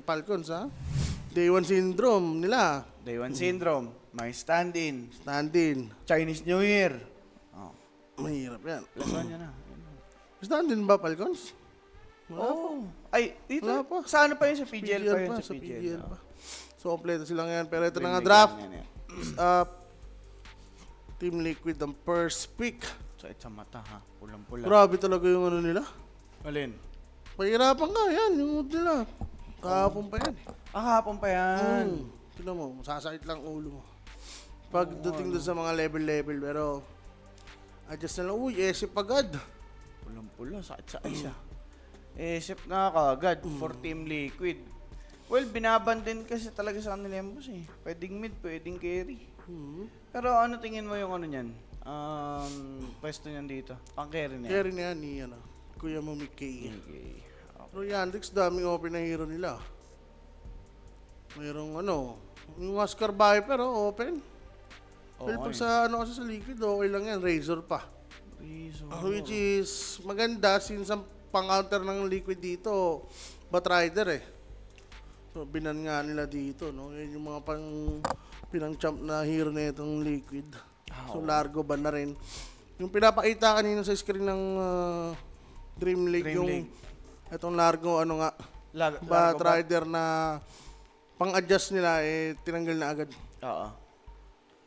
Falcons, ha? Day 1 syndrome nila. Day 1 syndrome, may stand-in, Stand-in. Chinese New Year. Oh, Mahirap yan. plus one yan na. Stand-in ba, Falcons? Oh, ay, dito, Wala pa. sa ano pa yun? Sa PGL pa yun? Sa Sa PGL PGL. pa. So, kompleto sila ngayon. Pero ito na nga, Dream League draft. yan, yan. Is up. Team Liquid ang first pick. Sa sa mata ha, pulang-pula. Grabe talaga yung ano nila. Alin? Pahirapan ka, yan. Yung mood nila. Kahapon pa yan. Hapon pa yan. Tignan mo, masasakit lang ulo mo. Pagdating doon sa mga level-level, pero adjust na lang, uy, esip agad. Pulang-pula, sakit-sakit siya. Isip nga kagad for Team Liquid. Well, binaban din kasi talaga sa kanila yung boss eh. Pwedeng mid, pwedeng carry. Pero ano tingin mo yung ano niyan? Pwesto niyan dito. Pang carry niya. Carry na yan ni ano, Kuya mo Mickey. Okay. Pero Yandex, daming open na hero nila. Mayroong ano, yung Oscar Viper, open. Oo, Well, pag eh. sa ano kasi sa Liquid, okay lang yan, Razor pa. Which is maganda since ang pang-counter ng Liquid dito, Batrider eh. So, binan nga nila dito, no? Yan yung mga pinang-champ na hero na itong Liquid. So, Largo ba na rin. Yung pinapakita kanina sa screen ng Dream League, Dream yung League. itong Largo, ano nga, Batrider na pang-adjust nila, eh, tinanggal na agad. Oo.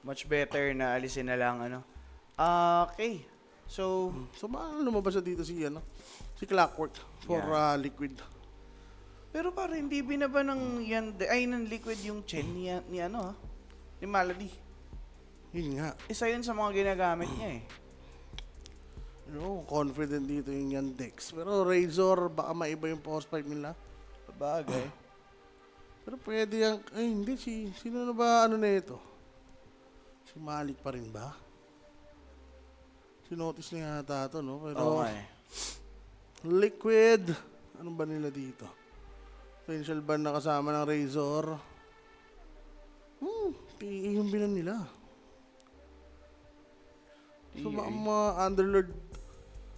Much better na alisin na lang ano. Okay. So, Paano lumabas na dito si, ano, si Clockwork for Liquid? pero para hindi binaba ng ng Liquid yung Chen ni ano ha? Ni Malady. Yun nga. Isa yun sa mga ginagamit niya eh. Confident dito yung Yandex. Pero Razor, baka maiba yung post 5 nila. Bagay. Pero pwede yung, ay hindi, sino na ba ano na ito? Si Malik pa rin ba? Sinotis na yata ito, no? Pero Oo nga eh. Liquid, ano ba nila dito? Potential ban na kasama ng Razor. PE yung binan nila. So, mga Underlord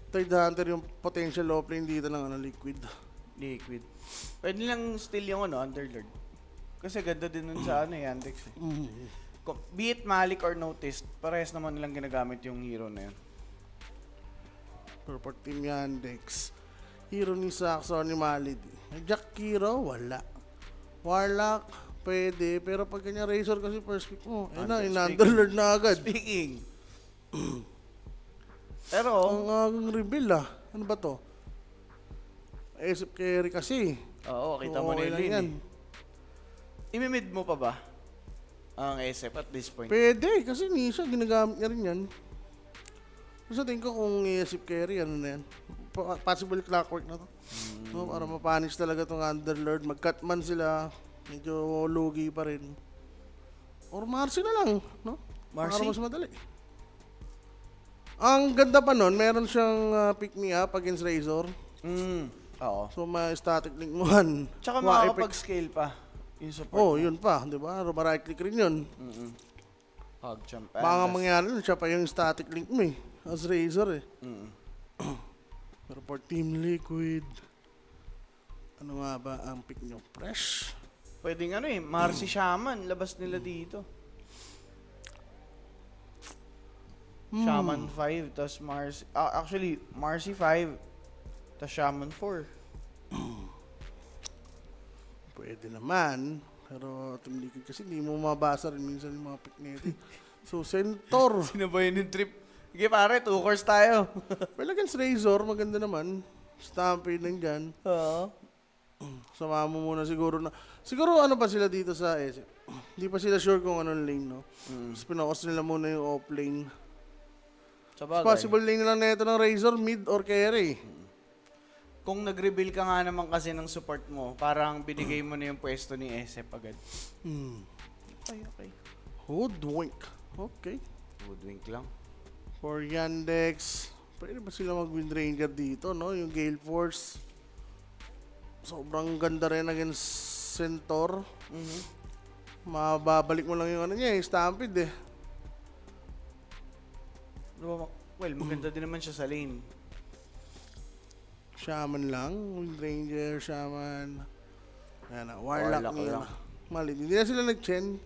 Tide Hunter yung potential offlane dito ng ano, Liquid. Liquid. Pwede lang still yung ano, Underlord. Kasi ganda din nun sa ano, Yandex eh. Be it Malik or Noticed, parehas naman nilang ginagamit yung hero na yun. Pero for Team Yandex, hero ni Saxon ni Malady. Jack Hero, wala. Warlock, pwede. Pero pag kanya Razor kasi first pick mo, in-underlord na agad. Speaking. Pero, Ang agang reveal Ano ba to? Ace carry kasi. oo, kita mo na Okay yun lang yan. eh. Imimid mo pa ba? Ang SF at this point. Pwede, kasi Nisha, ginagamit niya rin yan. Sa tingin ko kung ASF carry, ano na yan. Possible Clockwork na to. No, para mapanish talaga tong Underlord. Mag-cutman sila. Medyo lugi pa rin. Or Marcy na lang, no? Marcy? Para mas madali. Ang ganda pa nun, meron siyang pick me up against Razor. Oo. So, may static link mo yan. Tsaka Wa- makakapag-scale pa. Yung support. Oh, yun pa, di ba? Right click rin yun. Hog jump. Baka mangyari nun, siya pa yung static link mo eh. As Razor eh. Pero for Team Liquid, ano nga ba ang pick nyo? Fresh? Pwedeng ano eh, Marcy Shaman, labas nila dito. Shaman 5, tas Marcy, actually, Marcy 5, tas Shaman 4. Pwede naman. Pero Team Liquid kasi hindi mo mabasa rin minsan yung mga pick nito. So, Centaur. Sinabayan yung trip. Sige pare, 2 course tayo. Well, against Razor, maganda naman. Stampede nandyan. Oo. Sama mo muna siguro na. Siguro ano pa sila dito sa SF? Hindi pa sila sure kung anong lane, no? Tapos pinakas nila muna yung off lane. Sa bagay. Possible lane lang na ito ng Razor, mid or carry. Kung nag-reveal ka nga naman kasi ng support mo, parang binigay mo na yung pwesto ni SF agad. Okay. Hoodwink. Okay. Woodwink lang. For Yandex, pwede ba sila mag-Wind Ranger dito, no? Yung Gale Force. Sobrang ganda rin against Centaur. Mababalik mo lang yung ano niya, yung Stampede eh. Well, maganda din naman siya sa lane. Shaman lang. Wind Ranger, Shaman. Ayan na, Warlock Warlock niya lang. na. Mali, hindi na sila nag-chen.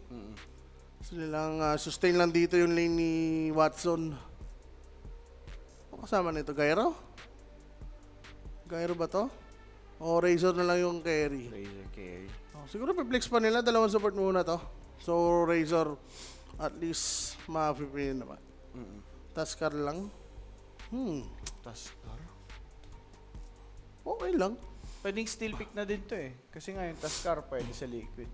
Sila lang, sustain lang dito yung lane ni Watson. Ano kasama nito? Gyro? Gyro ba to? O Razor na lang yung carry? Razor carry. Oh, siguro piplex pa nila, dalawang support muna to. So Razor, at least ma-15 naman. Taskar lang. Taskar. Okay lang. Pwedeng steel pick na din to eh. Kasi nga yung Taskar pwede sa liquid.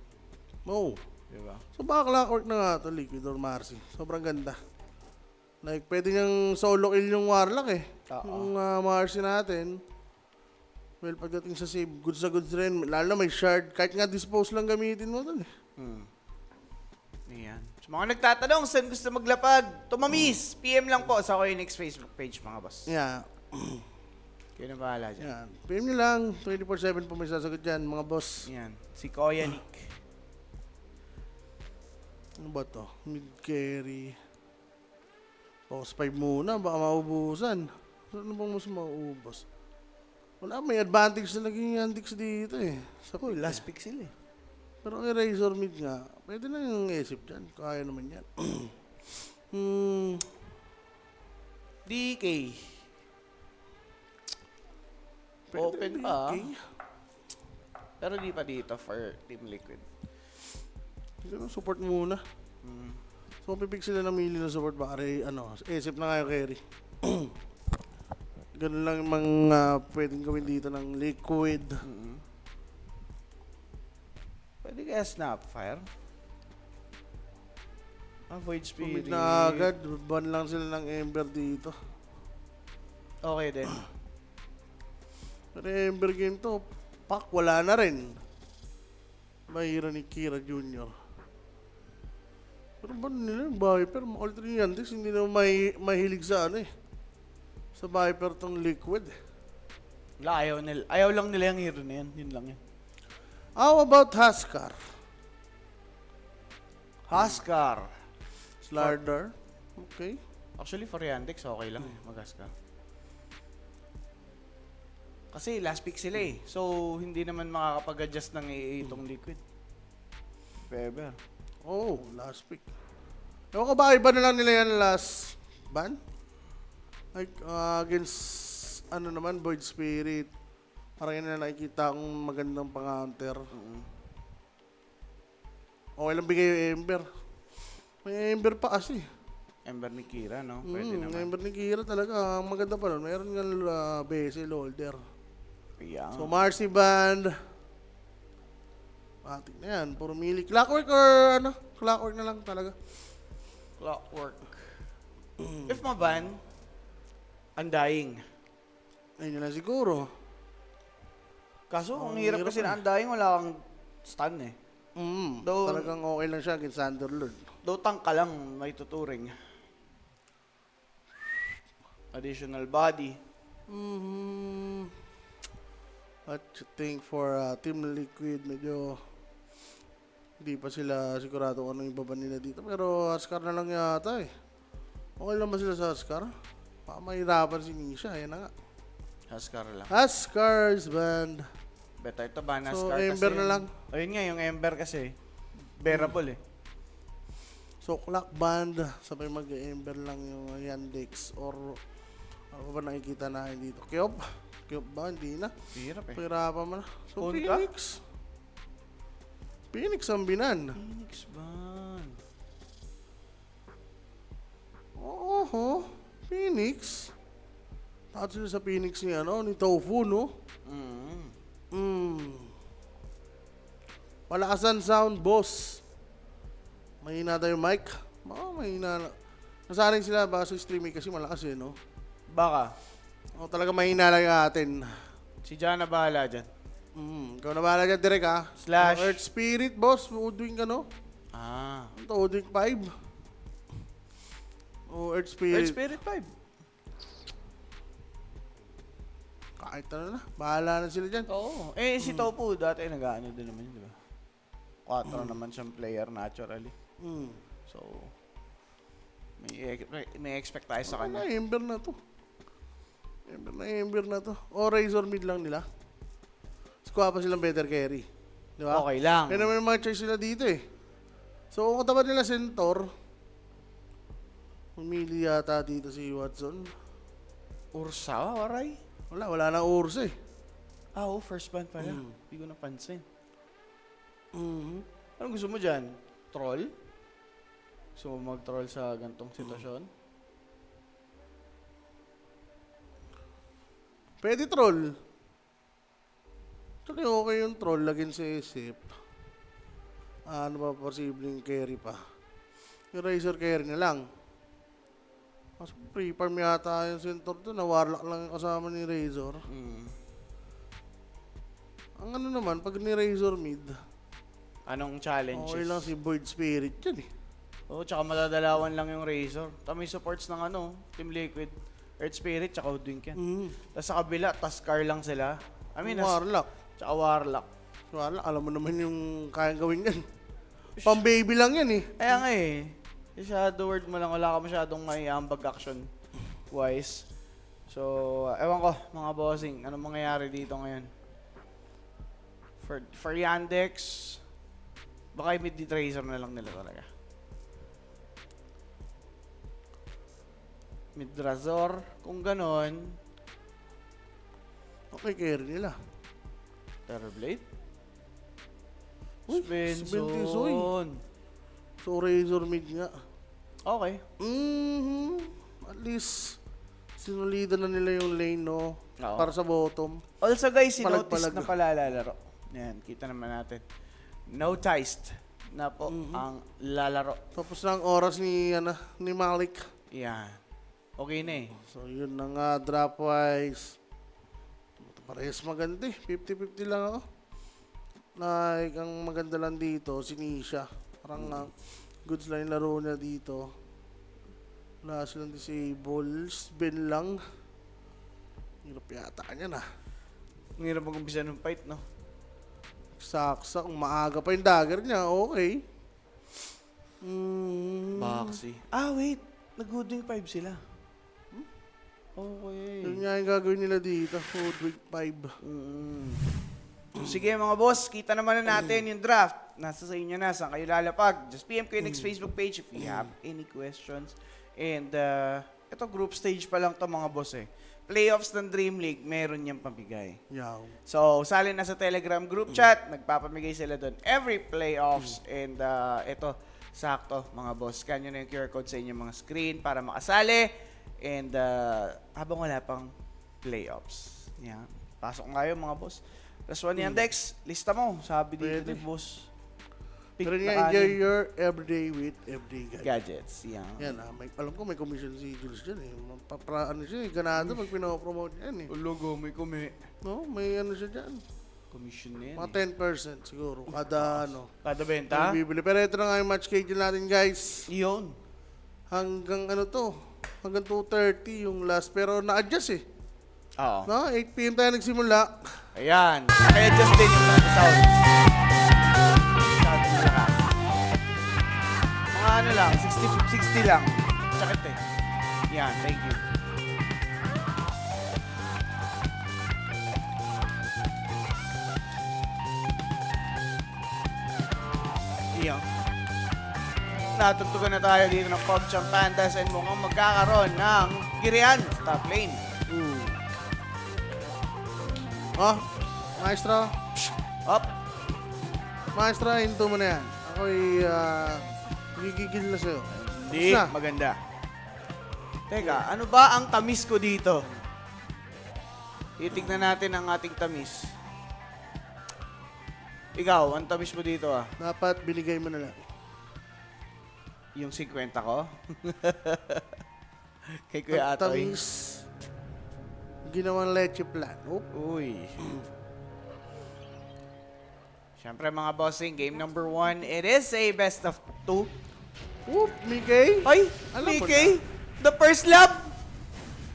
No. Diba? So baka clockwork na nga to, Liquid or Marcy. Sobrang ganda. Like, pwede niyang solo kill yung Warlock eh. Yung Marcy natin. Well, pagdating sa save, goods na goods rin. Lalo na may shard. Kahit nga dispose lang gamitin mo dun eh. Ayan. Sa mga nagtatanong, saan gusto maglapag? Tumamis! PM lang po sa Koinix Facebook page, mga boss. Yeah. Kayo na bahala dyan. Yan. PM nyo lang. 24/7 po may sasagot dyan, mga boss. Ayan. Si Kuya Nick. Ano ba to? Mid-carry. Boss 5 muna. Baka maubusan. Ano bang mas maubos? Wala, may advantage na naging Yandix dito eh. Sa Uy, last pick sila eh. Pero ang Razor mid nga, pwede na yung isip dyan. Kaya naman yan. DK. Open pa. DK. Pero di pa dito for Team Liquid. Siguro support muna. So, pipig sila ng mili ng support. Baka isip na nga yung carry. Ganun lang mga pwedeng gawin dito ng Liquid. Pwede kaya Snapfire? Void Spirit. Pumig na agad. Ban lang sila ng Ember dito. Okay din. Pero Ember game to, pak, wala na rin. Mahira ni Kira Jr. Pero ba nila yung Viper? Alternate yan, hindi na mahilig sa ano eh. Sa Viper tong Liquid. Wala, ayaw lang nila yung hero na yan. Yun lang yan. How about Huskar? Huskar. Slardar? Okay. Actually, for Yandex, okay lang eh. Mag-Huskar. Kasi last pick sila eh. So, hindi naman makakapag-adjust ng AA itong Liquid. Feber. Oh, last pick. Ewan ko ba, iba na lang nila yan last ban? Like, against, Void Spirit. Parang yun na nakikita akong magandang pang-counter. Okay lang bigay yung Ember. May Ember pa kasi. Ember ni Kira, no? Pwede naman. Ember ni Kira talaga. Ang maganda pa nun. Meron nga Bezel holder. Yeah. So, Marcy Band. Patik na yan. Puro mili. Clockwork or Clockwork na lang talaga. Clockwork. If maban, Undying. Ayun na siguro. Kaso, ang hirap kasi na Undying, wala kang stun eh. Talagang okay lang siya against Thunderlord. Though tank ka lang, may tuturing. Additional body. What you think for Team Liquid? Medyo hindi pa sila sigurado kung ano yung baba nila dito. Pero Huskar na lang yata eh. Okay lang ba sila sa Huskar? Baka mahirapan si Nisha. Ayan na nga. Huskar lang. Huskar's Band. Better to ban So, Huskar Ember kasi. na lang. Ayun nga, yung Ember kasi. Bearable eh. So, Clock Band. Sabay mag-Ember lang yung Yandex. Or ano ba nakikita natin dito? Kyop? Kyop ba? Hindi na. Hirap eh. Pahirapan mo na. So, Punta? Phoenix. Phoenix ang binan. Phoenix ban. Oo, Phoenix. Takot sila sa Phoenix ni Tofu, no? Palakasan sound, boss. Mahina tayo mic. Baka mahina. Nasanay sila ba sa streaming kasi malakas eh, no? Baka. O talaga mahina lang yung atin. Si Jana bahala dyan. Ikaw na bahala dyan, direct ha? Slash. Earth Spirit, boss. Udwing ka, no? Ah. Ano to? Udwing 5. O Earth Spirit. Earth Spirit 5. Kahit ano na. Bahala na sila dyan. Oo. Eh, si Tofu dati nag-ano din naman yun, di ba? 4 naman siyang player naturally. So, may expect tayo sa kanya. Ember na to. Ember na to. O Razor mid lang nila. Squad pa silang better carry. Di ba? Okay lang. Kaya naman yung mga choice nila dito eh. So, kung katapat nila Centaur, pumili yata dito si Watson. Ursa, waray. Wala na Ursa eh. Ah, oh, first band pala. Hindi ko napansin. Mhm. Anong gusto mo dyan? Troll? Gusto mo mag-troll sa gantong sitwasyon? Pwede troll. Actually, okay yung troll. Lagyan sa isip. Ano ba posibleng carry pa? Yung Razor carry na lang. Mas pre-farm yata yung Centaur doon. Na Warlock lang yung kasama ni Razor. Ang ano naman, pag ni Razor mid, Anong challenges? okay lang si Void Spirit yan eh. Oo, tsaka madadalawan lang yung Razor. May supports ng Team Liquid, Earth Spirit, tsaka Hoodwink yan. Tapos sa kabila, Tuskar lang sila. Warlock. Tsaka Warlock. Warlock, alam mo naman yung kayang gawin yan. Pang-baby lang yan eh. Kaya nga eh. Yung Shadow Word mo lang, wala ka masyadong may ambag action wise. So, ewan ko, mga bossing, anong mangyayari dito ngayon? For Yandex, baka yung mid-tracer na lang nila talaga. Mid-razor, kung ganon, Okay, carry nila. Terrorblade? Uy, Svensson. So, Razor mid nga. Okay. At least, sinulidan na nila yung lane, no? Oo. Para sa bottom. Also guys, sinotice Palag-palag. na pala lalaro. Yan, kita naman natin. Noticed na po ang lalaro. Tapos na ang oras ni Malik. Yan. Okay na eh. So, yun na nga, drop-wise. Parehas maganda eh. 50-50 lang ako. Like, ang maganda lang dito, si Nisha. Parang goods lang yung laro niya dito. Wala silang disables. Ben lang. Hirap yata niya na. Ang hirap mag-umpisa ng fight, no? Saksa, kung maaga pa yung dagger niya, okay. Boxy. Ah, wait. Nag-Hoodwink 5 sila. Okay. Yun nga yung gagawin nila dito. Hoodwink 5. So, sige mga boss, kita naman na natin yung draft. Nasa sa inyo na, saan kayo lalapag. Just PM ko yung next Facebook page if you have any questions. And ito group stage pa lang to mga boss eh. Playoffs ng Dream League, meron niyang pamigay. Yaw. So, sali na sa Telegram group chat, nagpapamigay sila doon every playoffs. And ito, sakto mga boss. Scan nyo na yung QR code sa inyong mga screen para makasali. And habang wala pang playoffs. Yan. Pasok nga yun mga boss. Plus one yan, Dex. Lista mo. Sabi dito Pwede. ni boss. Pick Pero na nga, enjoy anim. your everyday with everyday guide. Gadgets. Yan. Yan alam ko may commission si Jules dyan eh. Ano siya eh, ganado pag pinopromote yan eh. Logo, may No, may ano siya dyan. commission na yan. Mga 10% siguro. Kada Kada benta? bibili. Pero ito na nga yung match schedule natin guys. Yun. Hanggang hanggang 2:30 yung last. Pero na-adjust eh. Oo. No, 8 PM tayo nagsimula. Ayan. Kaya just din yung mga sound. Sound lakas. Mga ano lang, 60 lang. Sakit eh. Yan, thank you. Iyan. Natugtugan na tayo dito ng PogChamp Pandas and mukhang magkakaroon ng Girian sa top lane. Oh, maestro. Up. Maestro, hinto mo na yan. Ako'y gigigil na sa'yo. Hindi, Basta. maganda. Teka, ano ba ang tamis ko dito? Titignan natin ang ating tamis. Ikaw, ang tamis mo dito ah? Dapat binigay mo na lang. Yung 50 ko? Kay Kuya Atoy. Tamis. Ginawang leche plan. Oop. Uy. Siyempre mga bossing, game number 1. It is a best of 2. Oop, Mickey. Ay, Alam ko Mickey, the first love.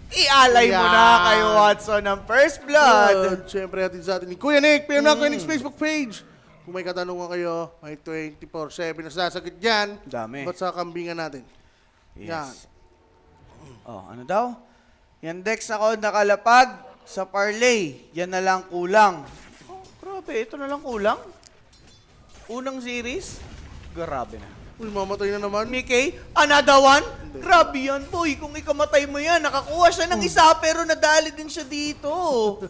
Ialay mo na Yan. kay Watson ng first blood. Siyempre natin sa atin ni Kuya Nick. PM na Kuya Nick's Facebook page. Kung may katanungan kayo, may 24/7 na sasagot dyan. Dami. Ba't sa kambingan natin? Yes. Oh, ano daw? Yan Dex ako nakalapag sa parlay. Yan na lang kulang. Oh, grabe, ito na lang kulang. unang series, grabe na. Uy, mamatay na naman. Mickey, another one? Grabe yan, boy. Kung ikamatay mo yan, nakakuha siya ng isa pero nadali din siya dito.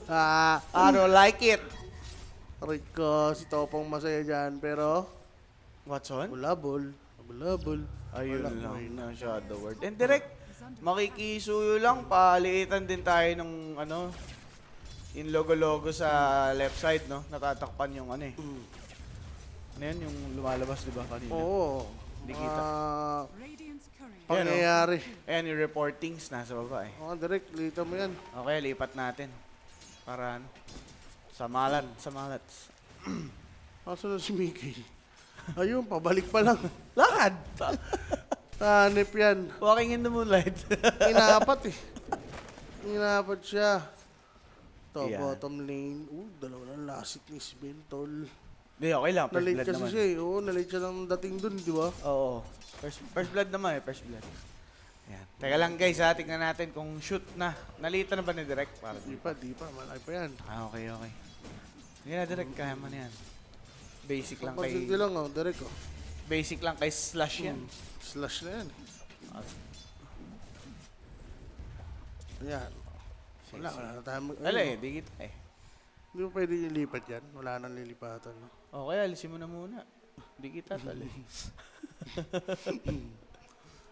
I don't like it. Rico, si Topong masaya dyan, pero Watson? bulabol. Bulabol. Ayun Wala, lang, may na shadow word. And direct, makikisuyo lang, paliitan din tayo ng ano, yung logo-logo sa left side, no? Natatakpan yung ano eh. Ano yun, yung lumalabas, di ba, kanina? Oo. Hindi kita. Pangyayari. Ayan, yung reportings, nasa baba eh. Oo, direct, lita mo yan. Okay, lipat natin. Para ano, sa malat. Kaso na si Mickey. Ayun, pabalik pa lang. Lakad! Hanip yan. Walking in the moonlight. Inapat eh. Inapat siya. Ito, Yeah. bottom lane. Dalawa lang lasit ni Sven, tol. Hindi, okay lang. First Nalate blood kasi naman. siya eh. Oo, nalate siya ng dating dun, di ba? Oo. First blood naman eh, first blood. Ayan. Teka lang guys ha, tingnan natin kung shoot na. Nalita na ba ni Direct? Para Di pa. Malaki pa yan. Okay. Hindi na Direct, kaya mo na yan. Basic lang kay... Pagsinti lang, direct oh. Basic lang kay Slash yan. Slash na yan. Ayan. Wala na tayo Wala eh, di kita eh. Hindi mo pwede ilipat yan. Wala nang lilipatan. No? Okay, alisin mo na muna. Di kita tali.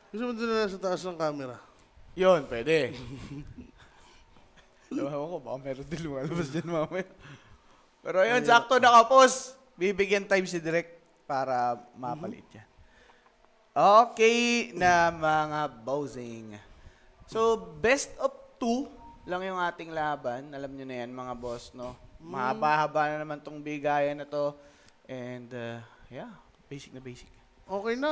Gusto mo doon na sa taas ng camera? Yun, pwede. Ewan ko, baka meron din lumalabas dyan mamaya. Pero ayun, sakto nakapos. Bibigyan time si Direct para mapalit yan. Okay na mga bossing. So, best of 2 lang yung ating laban. Alam nyo na yan mga boss, no? Mahaba-haba na naman tong bigayan na to. And, yeah, basic na basic. Okay na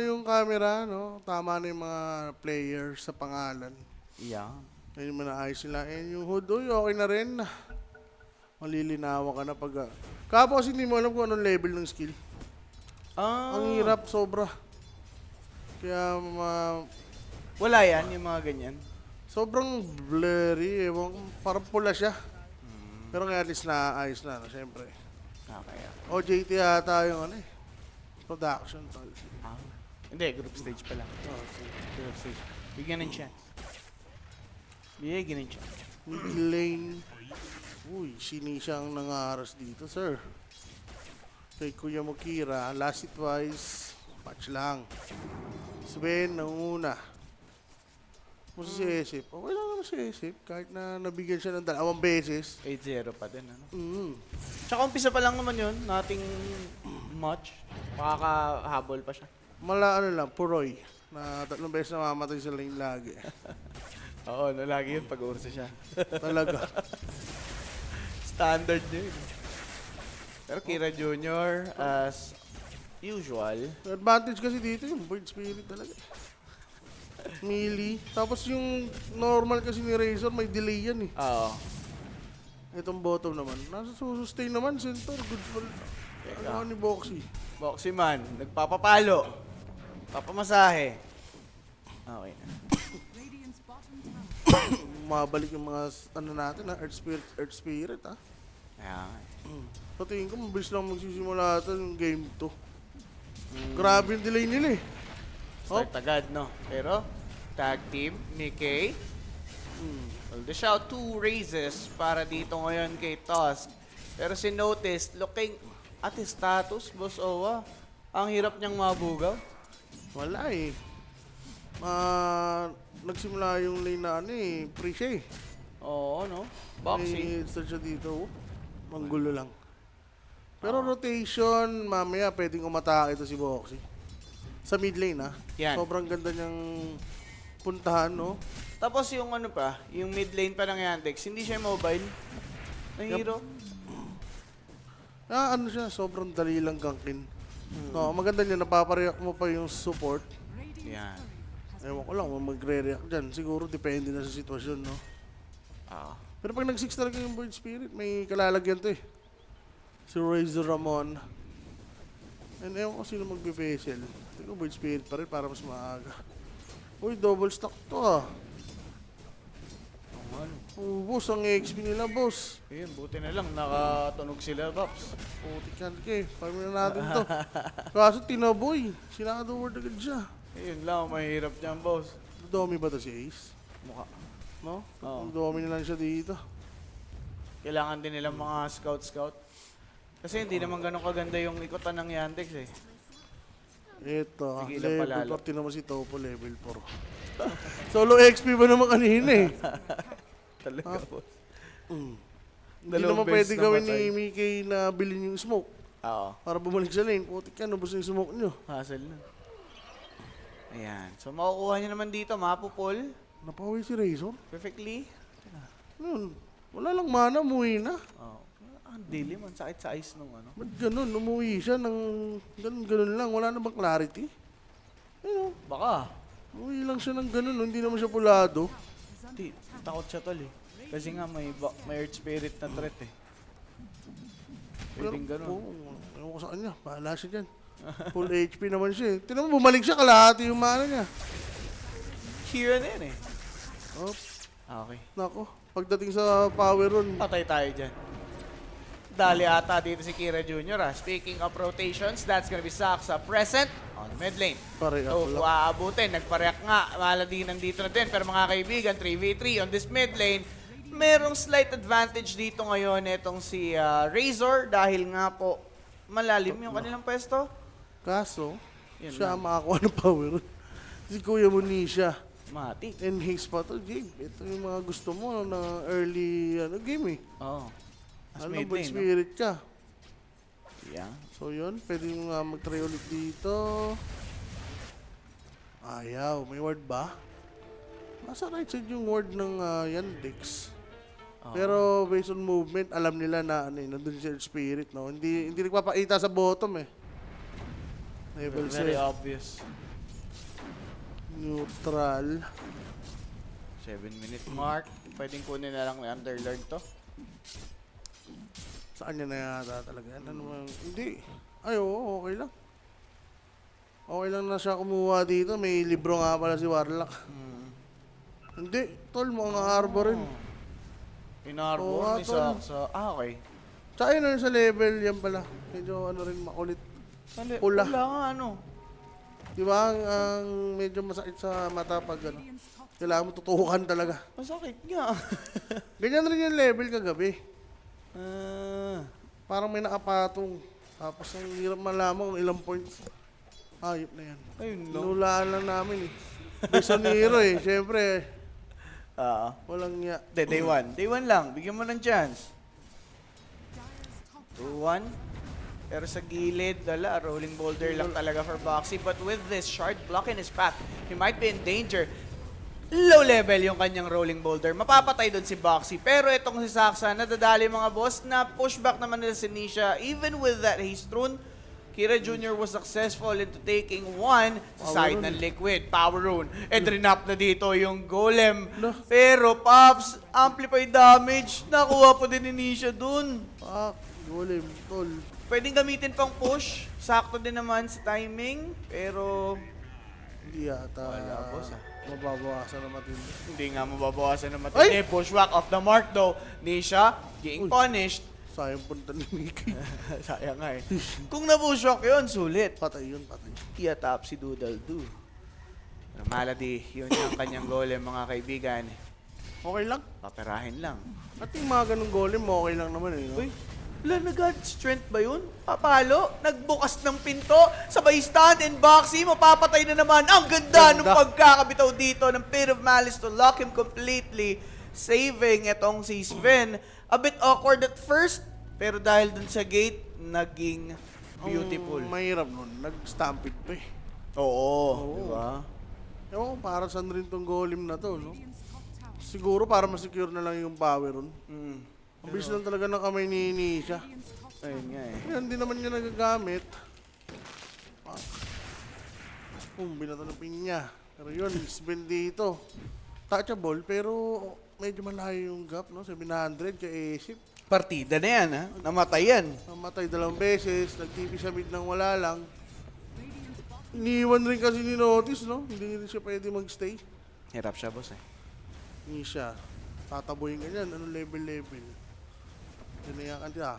yung camera, no? Tama na yung mga players sa pangalan. Yeah. Ayun mo na ayos nila. And yung hood, okay na rin. Malilinawa ka na pag... Kapos hindi mo alam kung anong level ng skill. Ang hirap, sobra. Kaya, Wala yan, yung mga ganyan. sobrang blurry. Ewan, ko, parang pula siya. Pero kaya at least naayos na, no? Siyempre. Okay. OJT yata yung ano eh. Production, tol. Hindi, group stage pa lang. Group stage. Bigyan ng chance. Bigyan ng chance. Mid lane. Uy, Sinisha ang nangaras dito, sir. Kay Kuya Mukira, last it twice. Patch lang. Sven, nanguna. Kung si Esip, okay lang naman si Esip. Kahit na nabigyan siya ng 2 beses. 8-0 pa din, ano? Tsaka Tsaka umpisa pa lang naman yun, nothing much. Makakahabol pa siya. ano lang, Puroy. Na 3 beses na mamatay sa lane lagi. Oo, lagi yun pag-uursa siya. Talaga. Standard niya yun. Pero Kira Jr., as usual, Advantage kasi dito yung Void Spirit talaga. Melee. Tapos yung normal kasi ni Razor, may delay yan eh. oo. Itong bottom naman. Nasa sustain naman, center. Good for... Ano ni Boxy? Boxyman, nagpapapalo. Papamasahe. Okay na. Mabalik yung mga ano natin ha, Earth Spirit ha. Ayan. Sa tingin ko, mabilis lang magsisimula ito yung game 2. Grabe yung delay nila eh. Start agad, no? Pero, tag team, Nikkei. Well, dish out 2 raises para dito ngayon kay Tusk. Pero si Notice, looking at his status, Boss Owa, ang hirap niyang mabugaw. Wala eh. Nagsimula yung lane na ano eh, pre siya eh. Oo, no? Boxing. May start siya dito. Manggulo lang. Pero rotation, mamaya pwedeng umatake ito si Boxy. Sa mid lane ha. Yan. Sobrang ganda niyang puntahan no. Tapos yung ano pa, yung mid lane pa ng Yandex, hindi siya mobile. Na hero. Ano siya, sobrang dali lang gangkin. No, maganda niya, napapareact mo pa yung support. Yan. Ewan ko lang, kung magre-react dyan. Siguro depende na sa sitwasyon, no? Pero pag nag-6 talaga yung Void Spirit, may kalalagyan to eh. Si Razor Ramon. And ewan ko sino magbe-vessel. Tingnan ko Void Spirit pa rin para mas maaga. Uy, double stock to ah. Ano? Boss, ang XP nila, boss. Ayun, buti na lang nakatunog sila, Pops. Putik yan, ke. Farm na natin to. Kaso tinaboy. Sinado word agad siya. Ayun lang, mahirap dyan, boss. Domi ba to si Ace? Mukha. No? Oo. Ang domi na lang siya dito. Kailangan din nilang mga scout-scout. Kasi hindi naman ganun kaganda yung ikutan ng Yandex eh. Ito, Sige lang level palalo. 4. Tinan mo si Topo, level 4. Solo XP ba naman kanina eh? Talaga, boss. Hindi Dalawang naman beses pwede gawin namatay. ni Mickey na bilhin yung smoke. Oo. Para bumalik sa lane. Putik yan, ubos yung smoke nyo. Hassle na. Ayan. So, makukuha nyo naman dito, mapupol. Napawi si Razor. Perfectly. Yun. Wala lang mana, umuwi na. Oh. Ang dilim, ang sakit sa eyes nung ano. Ba't ganun? Umuwi siya ng ganun lang. Wala na bang clarity? Ayun, Baka. umuwi lang siya ng ganun. Hindi naman siya pulado. Di, takot siya tol eh. Kasi nga may earth spirit na threat eh. Pwedeng ganun. Oo, ewan ko sa kanya. Bahala siya dyan. Full HP naman siya eh. Tinan mo, bumalik siya, kalahati yung mana niya. Kira na yan eh. Oh, Okay. nako. Pagdating sa power run, Patay tayo dyan. Dali ata dito si Kira Jr. Speaking of rotations, that's gonna be Saksa present on mid lane. pare So, ako kung aabutin, nagpareak nga, Maladi nandito na din. Pero mga kaibigan, 3v3 on this mid lane, merong slight advantage dito ngayon itong si Razor dahil nga po malalim yung kanilang pwesto. Kaso, Yan siya lang. ang makakuha ng power run. Si Kuya Monisha. Matik. And haste pa to, Jake. Ito yung mga gusto mo na early game eh. Oo. As Ano mid ba lane, no? spirit ka? Yeah. So yun, pwede mo nga mag-try ulit dito. Ayaw, may ward ba? Nasa right side yung ward ng Yandex. Oo. Pero based on movement, alam nila na ano, nandun si spirit, no? Hindi nagpapakita sa bottom eh. Level Very 6. obvious. Neutral. 7-minute mark. Pwedeng kunin na lang ng Underlord to. Sa kanya na yata talaga. Ano naman? Hindi. Ay, oo, okay lang. Okay lang na siya kumuha dito. May libro nga pala si Warlock. Hindi. Tol, mga arbor rin. Oo nga, Inarbor, may tol. saksa. Okay. Tsaka yun, sa level yan pala. Medyo ano rin makulit. Pula. Wala nga ano. Di ba? Ang medyo masakit sa mata pag ano. Kailangan mo tutukan talaga. Masakit nga. Ganyan rin yung level kagabi. Ah. Parang may nakapatong. Tapos ang hirap malaman kung ilang points. Ayop na yan. Ayun lang. Nulaan lang namin eh. Based on hero eh. Siyempre, walang niya. Day 1. Day 1 lang. Bigyan mo ng chance. 2-1. Pero sa gilid, dala, rolling boulder lang talaga for Boxy. But with this shard blocking his path, he might be in danger. Low level yung kanyang rolling boulder. Mapapatay doon si Boxy. Pero itong si Saksa, nadadali mga boss, na pushback naman nila si Nisha. Even with that haste rune, Kira Jr. was successful into taking one sa side Power ng Liquid. Power rune. And rinap na dito yung Golem. No. Pero, Pops, amplify damage. Nakuha po din ni Nisha dun. Fuck, golem, tol. Pwedeng gamitin pang push. Sakto din naman sa timing. Pero, Hindi yata. Wala, boss, ah. Mababawasan na matindi. hindi nga mababawasan ng matindi. Pushback off the mark though. Nisha, being Uy. punished. Sayang punta ni Mickey. Sayang nga eh. Kung nabushok yun, sulit. Patay yun, patay. Iatap si Doodle Do. Pero Malady, yun yung kanyang golem mga kaibigan. Okay lang. Paperahin lang. At yung mga ganung golem, okay lang naman eh. No? Uy, wala na God strength ba yun? Papalo, nagbukas ng pinto, sabay stand and boxy, mapapatay na naman. Ang ganda ng pagkakabitaw dito ng Pit of Malice to lock him completely, saving itong si Sven. A bit awkward at first, pero dahil dun sa gate, naging beautiful. Ang mahirap nun, nag-stampede pa eh. Oo, di ba? Ewan ko, para saan rin tong golem na to, no? Siguro para masecure na lang yung power ron. Ang bilis lang talaga ng kamay ni Nisha. Ayun nga eh. Kaya hindi naman niya nagagamit. Binatanapin niya. Pero yun, Sven dito. Touchable, pero medyo malayo yung gap, no? 700 kay Asip. Partida na yan, ha? Namatay yan. Namatay 2 beses, nag-TP sa mid ng wala lang. Iniwan rin kasi ni Notice, no? Hindi rin siya pwede mag-stay. Hirap siya, boss eh. Nisha. Tataboyin ka dyan. Anong level? Tinayakan siya.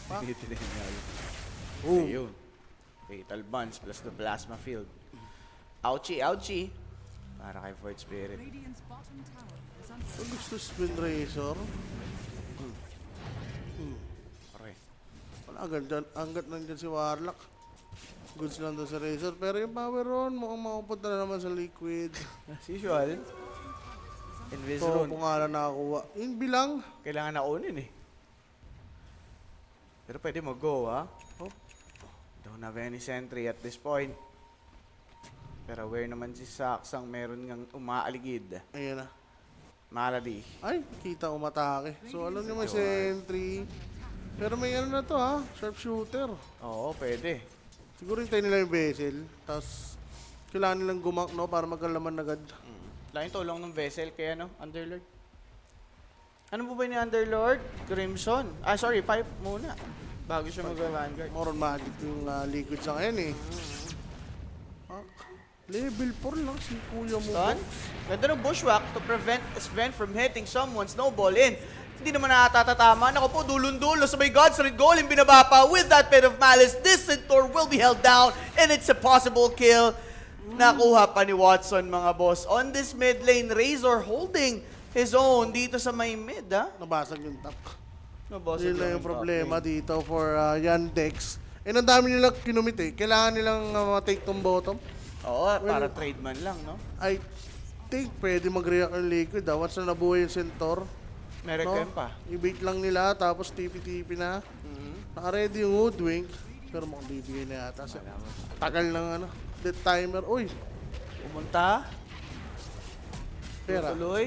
Pa? Tinitinignan. Oh. Ayun. Fatal Bonds plus the Plasma Field. Ouchie. Para kay Void Spirit. Radiant's bottom tower is under Kung gusto spin razor, Okay. wala hanggat nandyan si Warlock. Goods lang doon sa razor. Pero yung power on, mukhang makupunta na naman sa liquid. As usual. Invis So, rune. kung nga lang nakakuha. Yung bilang. Kailangan na kunin eh. Pero pwede mag-go ha. Oh. Don't have any sentry at this point. Pero aware naman si Saksang meron ngang umaaligid. Ayan na. Malady. Ay, kita umatake. So, alam niyo may sentry. Pero may ano na to ha, sharpshooter. Oo, pwede. Siguro hintayin nila yung vessel. Tapos, kailangan nilang gumak, no, para magkalaman agad. Laking tulong ng vessel kay ano, Underlord. Ano po ba ni Underlord? Crimson. Ah, sorry, pipe muna. Bago siya mag-vanguard. More on magic yung liquid sa ngayon eh. Ah, level 4 lang si kuya mo. Stun. Ganda ng bushwhack to prevent Sven from hitting someone snowball in. Hindi naman natatatama. Naku po, dulon-dulo sa may God's Red Golem binaba pa with that bit of malice. This Centaur will be held down and it's a possible kill. Nakuha pa ni Watson mga boss. On this mid lane, Razor holding his own dito sa may mid ha. Nabasag yung top. Nabasa Yun lang yung problema dito for Yandex. And ang dami nila kinumit eh. Kailangan nilang take tong bottom. Oo, para trade man lang, no? I think pwede mag-react ng liquid once na nabuhay yung Centaur. Meron No? pa. I-bait lang nila tapos TP-TP na. Naka-ready yung Hoodwink. Pero mukhang bibigay na yata. Tagal ng ano. Death timer. Uy! Pumunta. Pera. Tuloy.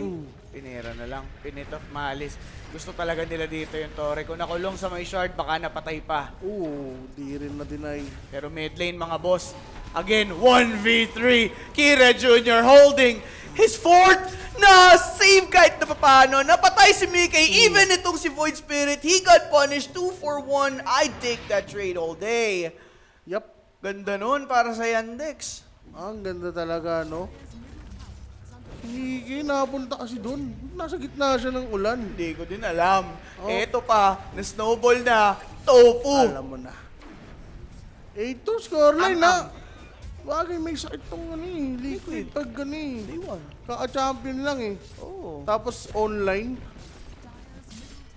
Pinera na lang. Pinit of malice. Gusto talaga nila dito yung Torre. Kung nakulong sa may shard, baka napatay pa. Di rin na-deny. Pero mid lane mga boss. Again, 1v3. Kira Jr. holding his fourth na save kahit na paano. Napatay si Mickey. Even itong si Void Spirit, he got punished 2 for 1. I'd take that trade all day. Yup. Ganda nun para sa Yandex. Ang ganda talaga, no? Hindi, napunta kasi doon. Nasa gitna siya ng ulan. Hindi ko din alam. Oh. Eto pa, na-snowball na. Tofu. Alam mo na. 8-2 scoreline Ang- na. Bagay, may sakit tong ano eh. Liquid pag gani eh. Day one. Kaka-champion lang eh. Oo. Tapos online.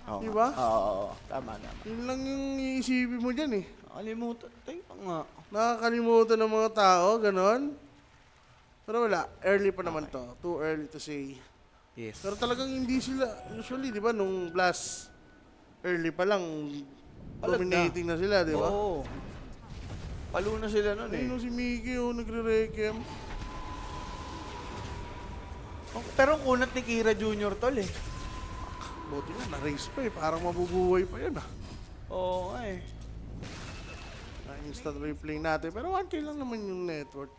Oo. Di ba? Oo. Tama. Yun lang yung iisipin mo dyan eh. Nakalimutan. Tayo pa nga. Nakakalimutan ng mga tao, ganon. Pero wala, early pa naman to. Too early to say. Yes. Pero talagang hindi sila, usually, di ba, nung blast, early pa lang, Palag dominating na sila, di ba? Oo. Palo na sila nun eh. Ayun si Mickey, oh, nagre-requiem. Pero ang kunat ni Kira Jr. tol eh. Buti na, na-race pa eh. Parang mabubuhay pa yun ah. Oo nga eh. Na-instant replay natin. Pero 1K lang naman yung network.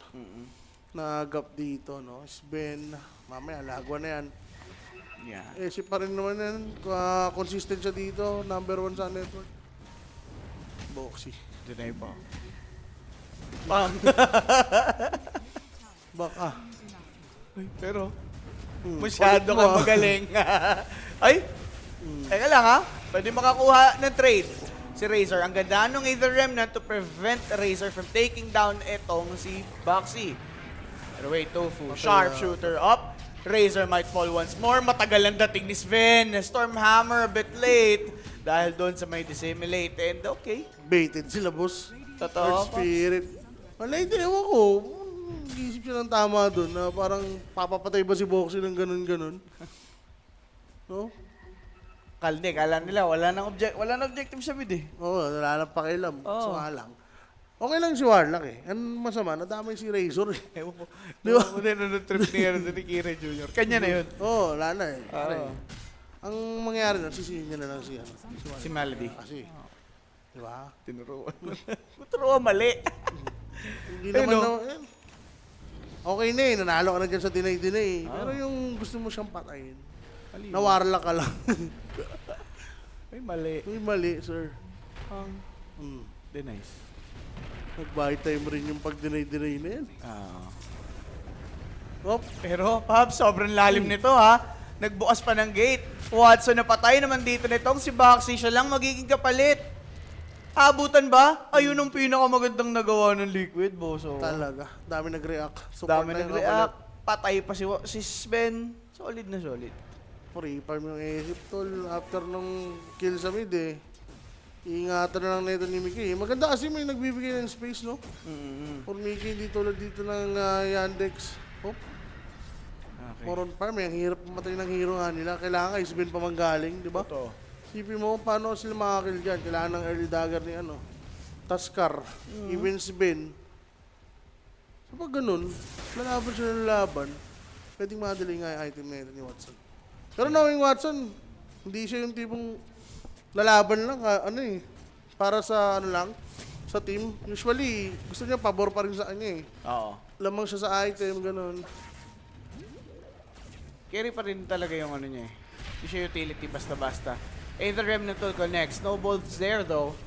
Na-gap dito, no? Sven, mamaya, lagwa na yan. Yeah. Eh, si pa rin naman yan. Consistent siya dito. Number 1 sa network. Boxy. Deny pa. Pang. Baka. Pero, Hmm, masyado kulit mo, kang ah. magaling. Ay! Teka lang ha. Pwede makakuha ng trade. Si Razor. Ang ganda nung Aether Remnant to prevent Razor from taking down etong si Boxy. Pero wait, Tofu. Sharpshooter up. Razor might fall once more. Matagal ang dating ni Sven. Stormhammer a bit late. Dahil doon sa may dissimulate. And okay. Baited sila, boss. Totoo Earth pa. Spirit. Malay din, ewan ko. Isip siya ng tama doon na parang papapatay ba si Boxy ng ganun-ganun. No? Kalde, kala nila. Wala nang objective sa mid eh. Oo, wala nang pakialam. Oo. So nga lang. Okay lang si Warlock eh. Ang masama, nadamay si Razor eh. Ewan po. Di ba? Di ba? Trip ni Kira Jr. Kanya na yun. Oo, wala na eh. Pare. Oo. Ang mangyayari na, sisihin niya na lang si, Si Malady. Kasi, di ba? Tinuruan. Tinuruan mali. Hindi Ayun, naman no? na, okay na eh, nanalo ka na dyan sa deny-deny. Pero yung gusto mo siyang patayin, Mali. na Warlock ka lang. Ay, mali. May mali, sir. Ang Hmm. nice. Nag-buy time rin yung pag-deny-deny na yan. Ah. Op, Pero, Pab, sobrang lalim nito ha. Nagbukas pa ng gate. Watson napatay naman dito nitong si Baxi. Siya lang magiging kapalit. Abutan ba? Ayun ang pinakamagandang nagawa ng Liquid, boso. Talaga. Dami nag-react. Dami na yung nag-react. Patay pa si Sven. Solid na solid. Free farm yung Egypt, tol. After nung kill sa mid, eh. Iingatan na lang nito ni Mickey. Maganda kasi may nagbibigay ng space, no? For Mickey, hindi tulad dito ng Yandex. Oh, Okay. Moron farm, ang hirap pumatay ng hero nga nila. Kailangan kay Sven pa manggaling, di ba? Ito. Sipin mo paano sila makakill dyan. Kailangan ng early dagger ni Taskar. Even si Ben. So pag ganun, lalaban siya ng laban, pwedeng madali nga yung item na ito ni Watson. Pero knowing Watson, hindi siya yung tipong lalaban lang, para sa sa team. Usually, gusto niya pabor pa rin sa kanya eh. Oo. Lamang siya sa item, ganun. Carry pa rin talaga yung niya eh. Hindi siya utility basta-basta. Either Remnant will connect. Snowball's there though.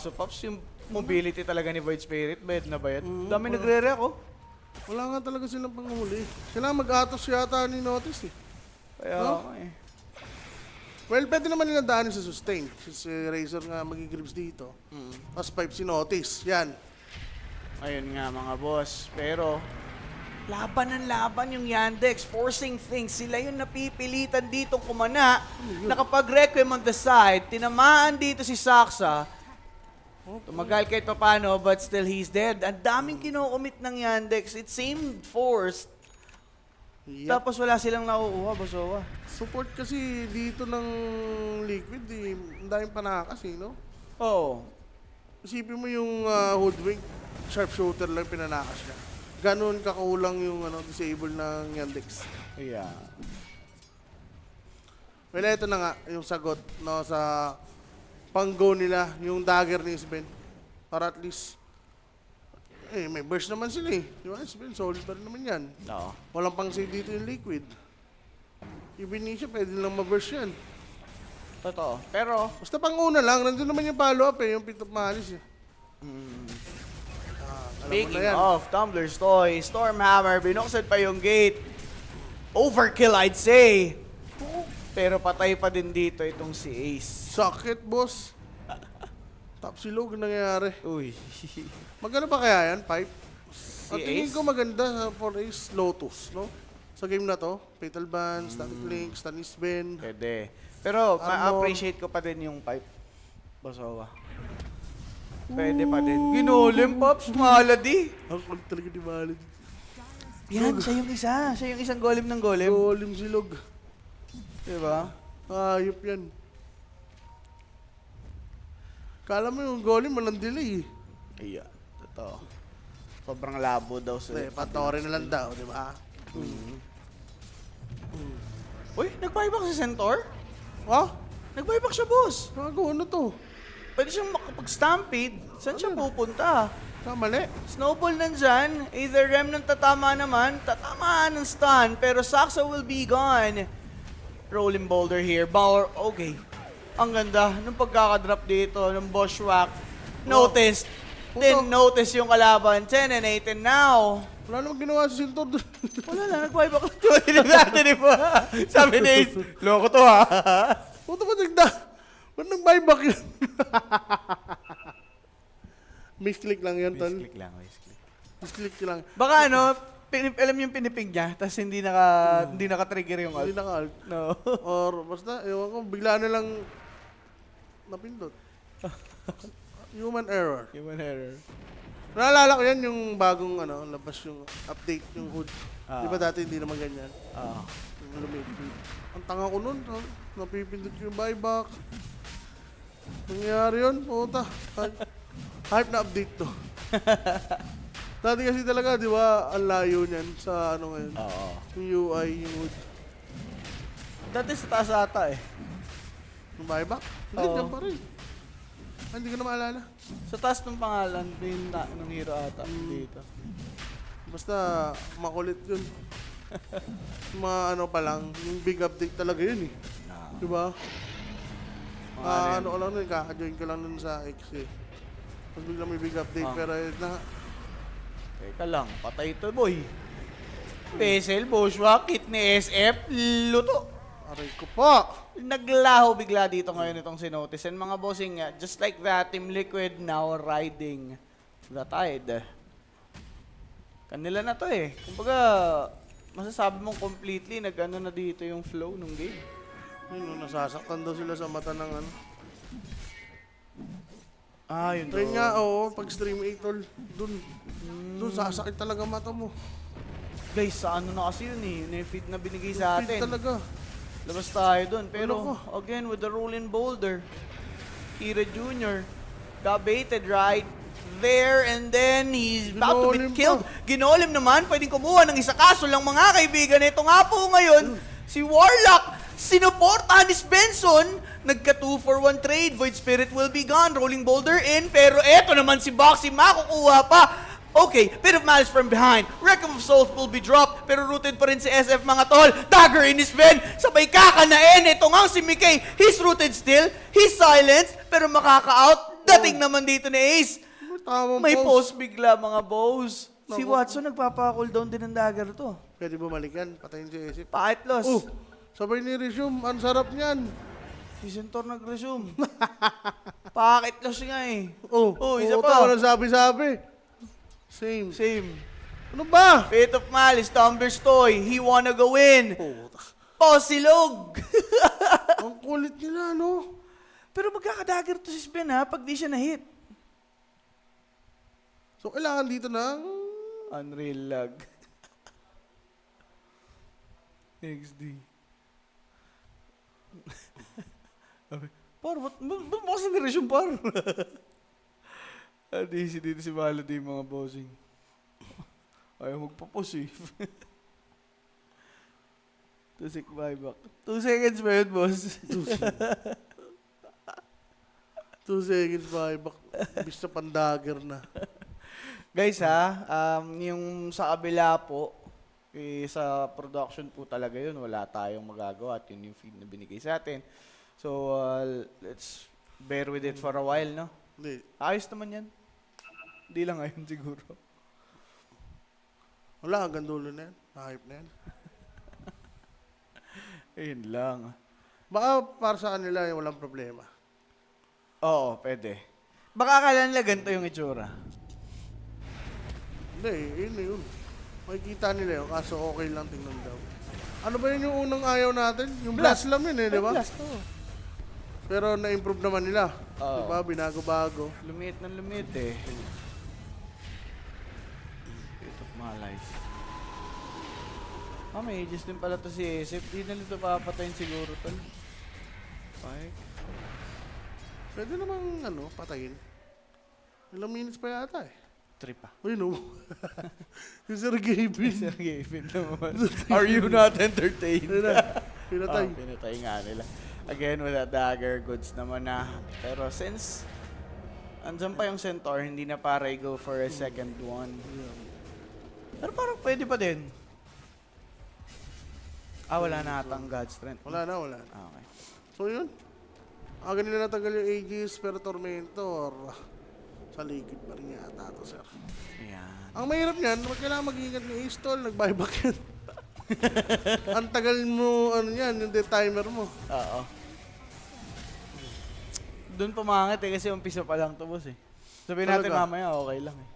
So Pops, yung mobility talaga ni Void Spirit, bayad na bayad. Dami nagre-react oh. Wala nga talaga silang panghuli. Kailangan mag-atos yata ni Notice eh. Kaya No? eh. Well, pwede naman nila daanin sa sustain. Si Razor nga magigrips dito. Tapos 5 si Notice. Yan. Ayun nga mga boss. Pero, laban ng laban yung Yandex. Forcing things. Sila yung napipilitan dito kumana. Nakapag-requiem on the side. Tinamaan dito si Saksa. Tumagal kahit papano, but still he's dead. Ang daming kinocommit ng Yandex. It seemed forced. Yep. Tapos wala silang nakukuha, Basowa. Support kasi dito ng Liquid, eh. Ang daming panakas eh, no? Oo. Isipin mo yung Hoodwink, sharpshooter lang pinanakas niya. Ganon kakulang yung disable ng Yandex. Yeah. Well, ito na nga yung sagot no, sa pang-go nila, yung dagger ni Sven. Para at least, may burst naman sila eh. Di ba? Sven, solid pa rin naman yan. Oo. Walang pang save dito yung Liquid. Even siya, pwede lang ma-burst yan. Totoo. Pero, Basta pang-una lang, nandun naman yung follow-up eh, yung pitop maalis eh. Alam mo speaking na yan. of Tumblr's Toy, Stormhammer, binuksan pa yung gate. Overkill, I'd say. Pero patay pa din dito itong si Ace. Sakit, boss. Top silog nangyayari. Uy. Magkano pa kaya yan, Pipe? Ang tingin Ace? ko maganda for Ace Lotus, no? Sa game na to, Fatal Band, Static Link, Stanis Ben. Pwede. Pero, Armor. ma-appreciate ko pa din yung pipe. Basawa. Pwede pa din. Ginolim, Pops. Maladi. Ang kulit talaga ni Malin. Yan, siya yung isa. Siya yung isang golem ng golem. Golim silog. Diba? Ayop yan. Kala mo yung golim, walang delay eh. Iya. Totoo. Sobrang labo daw sa... Panoorin na lang daw, di ba? Uy, nag-buyback si Centaur? Oh, Nag-buyback siya, boss. gago, ano to? Pwede siyang makapag-stampede. Saan siya pupunta? Mali. Snowball nandyan. Either Remnant tatama naman. Tatamaan ng stun. Pero Saksa will be gone. Rolling boulder here. Bauer, okay. Ang ganda. Nung pagkakadrop dito, ng Bushwhack. Noticed. Then notice yung kalaban. 10 and 8 and now. Wala namang ginawa si Sintor doon. Wala lang. Nag-buyback lang. Tuloy natin, di ba? Sabi ni Ace, loko to ha. Puto ba tigda? Ba't nag-buyback yun? Misclick lang yan, tol. Misclick lang, misclick. Misclick lang. Baka alam yung pinipig niya, tapos hindi naka-trigger yung alt. Hindi naka-alt. No. Or basta, ewan ko, bigla na lang napindot. Human error. Human error. Naalala ko yan yung bagong labas yung update yung HUD. Ah. Di ba dati hindi naman ganyan? Oo. Yung lumipid. Ang tanga ko nun, napipindot ko yung buyback. Nangyari yun, puta. Hype na update to. Dati kasi talaga, di ba, ang layo niyan sa ngayon. Oo. Yung UI, yung HUD. Dati sa taas ata eh. Yung buyback? Hindi, Oo. dyan pa rin. Ay, hindi ko na maalala. Sa taas ng pangalan din ng hero ata dito. Basta makulit yun. Pa lang, yung big update talaga yun eh. Di ba? Ano ko lang nun, kaka-join ko lang nun sa X eh. Tapos biglang may big update, pero na, Teka lang, patay ito boy. Pesel, Bushwa, kit ni SF, luto. Aray ko pa. Naglaho bigla dito ngayon itong sinotis. And mga bossing, just like that, Team Liquid now riding the tide. Kanila na to eh. Kumbaga, masasabi mong completely nag-ano na dito yung flow ng game. Ayun, nasasaktan daw sila sa mata ng ano. Ah, yun Ayun nga, oo, pag stream 8 tol, dun sasakit talaga mata mo. Guys, sa ano na kasi yun eh, yung feed na binigay sa Speed atin. talaga. Labas tayo dun. Pero, Ano again, with the rolling boulder, Kira Jr. got baited right there and then he's about to be Ginolim killed. pa. Ginolim naman, pwedeng kumuha ng isa kaso lang mga kaibigan. Ito nga po ngayon, si Warlock, sinuportahan ni Benson, nagka 2-for-1 trade, Void Spirit will be gone, rolling boulder in, pero eto naman si Boxy, makukuha pa. Okay, bit of malice from behind. Reckoning of Souls will be dropped, pero rooted pa rin si SF mga tol. Dagger in his vein, sabay kakanain. Ito nga si Mickey, he's rooted still, he's silenced, pero makaka-out. Dating naman dito ni Ace. Tamang May pose. post bigla mga bows. Si Naku. Watson nagpapa-cooldown din ng dagger to. Pwede bumalik yan, patayin si Esip. Pakit loss. Sabay ni resume, ang sarap niyan. Si Centaur nag-resume. Pakit loss nga eh. Isa oo, pa. Walang sabi-sabi. Same. Same. Ano ba? Fate of Malice, Tumblr's Toy, he wanna go in. Posilog. Ang kulit nila, no? Pero magkakadagger to si Sven ha, pag di siya na-hit. So, kailangan dito ng... Unreal lag. XD. Par, ba't mo kasi niresume par? Easy dito si Malody mga bossing. Ayaw magpa-push eh. 2 sec buyback. 2 seconds ba yun, boss? 2 seconds buyback. Bis na pandagger na. Guys ha, yung sa kabila po, eh, sa production po talaga yun, wala tayong magagawa at yun yung feed na binigay sa atin. So, let's bear with it for a while, no? Hindi. Ayos naman yan. Hindi lang ngayon siguro. Wala, hanggang dulo na yan. Hype na yan. Ayun lang. Baka para sa kanila yung walang problema. Oo, pwede. Baka akala nila ganito yung itsura. Hindi, yun na yun. Makikita nila yun, kaso okay lang tingnan daw. Ano ba yun yung unang ayaw natin? Yung blast lang yun eh, di ba? Blast to. Pero na-improve naman nila. Oo. Di ba? Binago-bago. Lumit ng lumit eh. Ito, malice. May ages din pala to si Esep. Di na nito papatayin siguro tol. Pike. Pwede namang, patayin. Ilang minutes pa yata eh. 3 pa. Uy, no. Yung Sir Gavin. Sir Gavin naman. Are you not entertained? Ayun na. Pinatay. Pinatay nga nila. Again, with a dagger, goods naman na. Pero since andyan pa yung Centaur, hindi na para i-go for a second one. Pero parang pwede pa din. Wala na atang God Strength. Wala na, wala na. Okay. So yun. Aga nila natanggal yung Aegis, pero Tormentor. Sa likid pa rin yata to, sir. Ayan. Ang mahirap niyan, kailangan mag-ingat ni Ace Tol, nag-buyback yan. Ang tagal mo, yung death timer mo. Oo. Doon pumangit eh, kasi umpisa pa lang to, boss eh. Sabihin natin Talaga? mamaya, okay lang eh.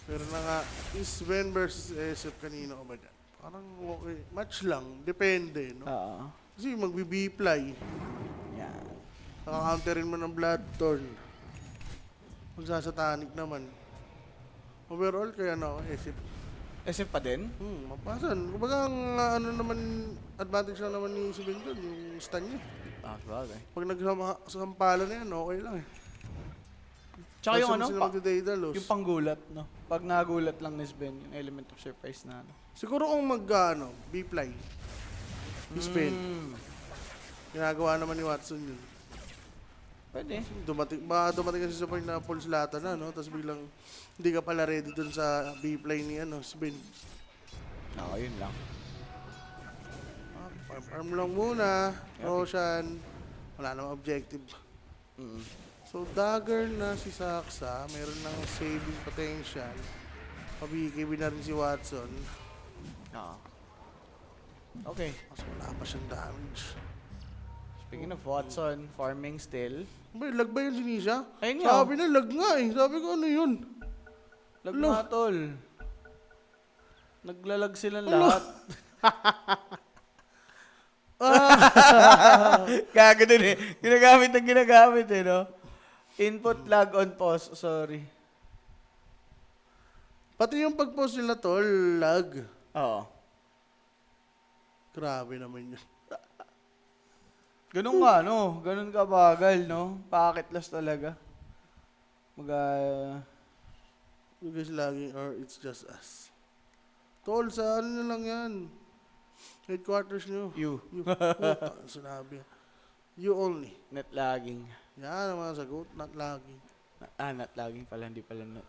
Pero na nga, Sven versus SF, kanino ka ba dyan? Parang okay, match lang, depende, no? Oo. Kasi magbi-B-fly, Yan. nakakounterin mo ng Bloodthorn. Magsasatanic naman. Overall, kaya na ako, SF. SF pa din? Mapasan. Kumbaga, ang naman, advantage lang naman ni Sven doon, yung stun niya. Bagay. Pag nagsampala na yan, okay lang eh. Tsaka yung Basta sila magdi-Daedalus. yung panggulat, no? Pag nagulat lang ni Sven, yung element of surprise na, ano. Siguro kung B-fly. Spin. Ginagawa naman ni Watson yun. Pwede. Dumating kasi sa point na pulse lata na, no? Tapos biglang hindi ka pala ready dun sa B-fly ni Spin. Oo, yun lang. Farm lang muna. Roshan. Wala namang objective. So, dagger na si Saksa. Meron ng saving potential. Pa-BKB na rin si Watson. Oo. Okay. Mas wala pa siyang damage. Speaking of Watson, farming still. Ba, lag ba yun si Nisha? Ayun nga. Sabi na, lag nga eh. Sabi ko, ano yun? Lag Alo. nga, tol. Naglalag silang lahat. Gago din eh. Ginagamit eh, no? Input lag on pause. Sorry. Pati yung pag-post nila, tol, lag. Oo. Grabe naman yun. Ganun nga, no? Ganun ka bagal, no? Packet-less talaga. You guys laging or it's just us. Tol, sa ano na lang yan? Headquarters nyo. You. Puta, sinabi. You only. Net lagging. Yan ang mga sagot, not laging. Not lagging pala, hindi pala net.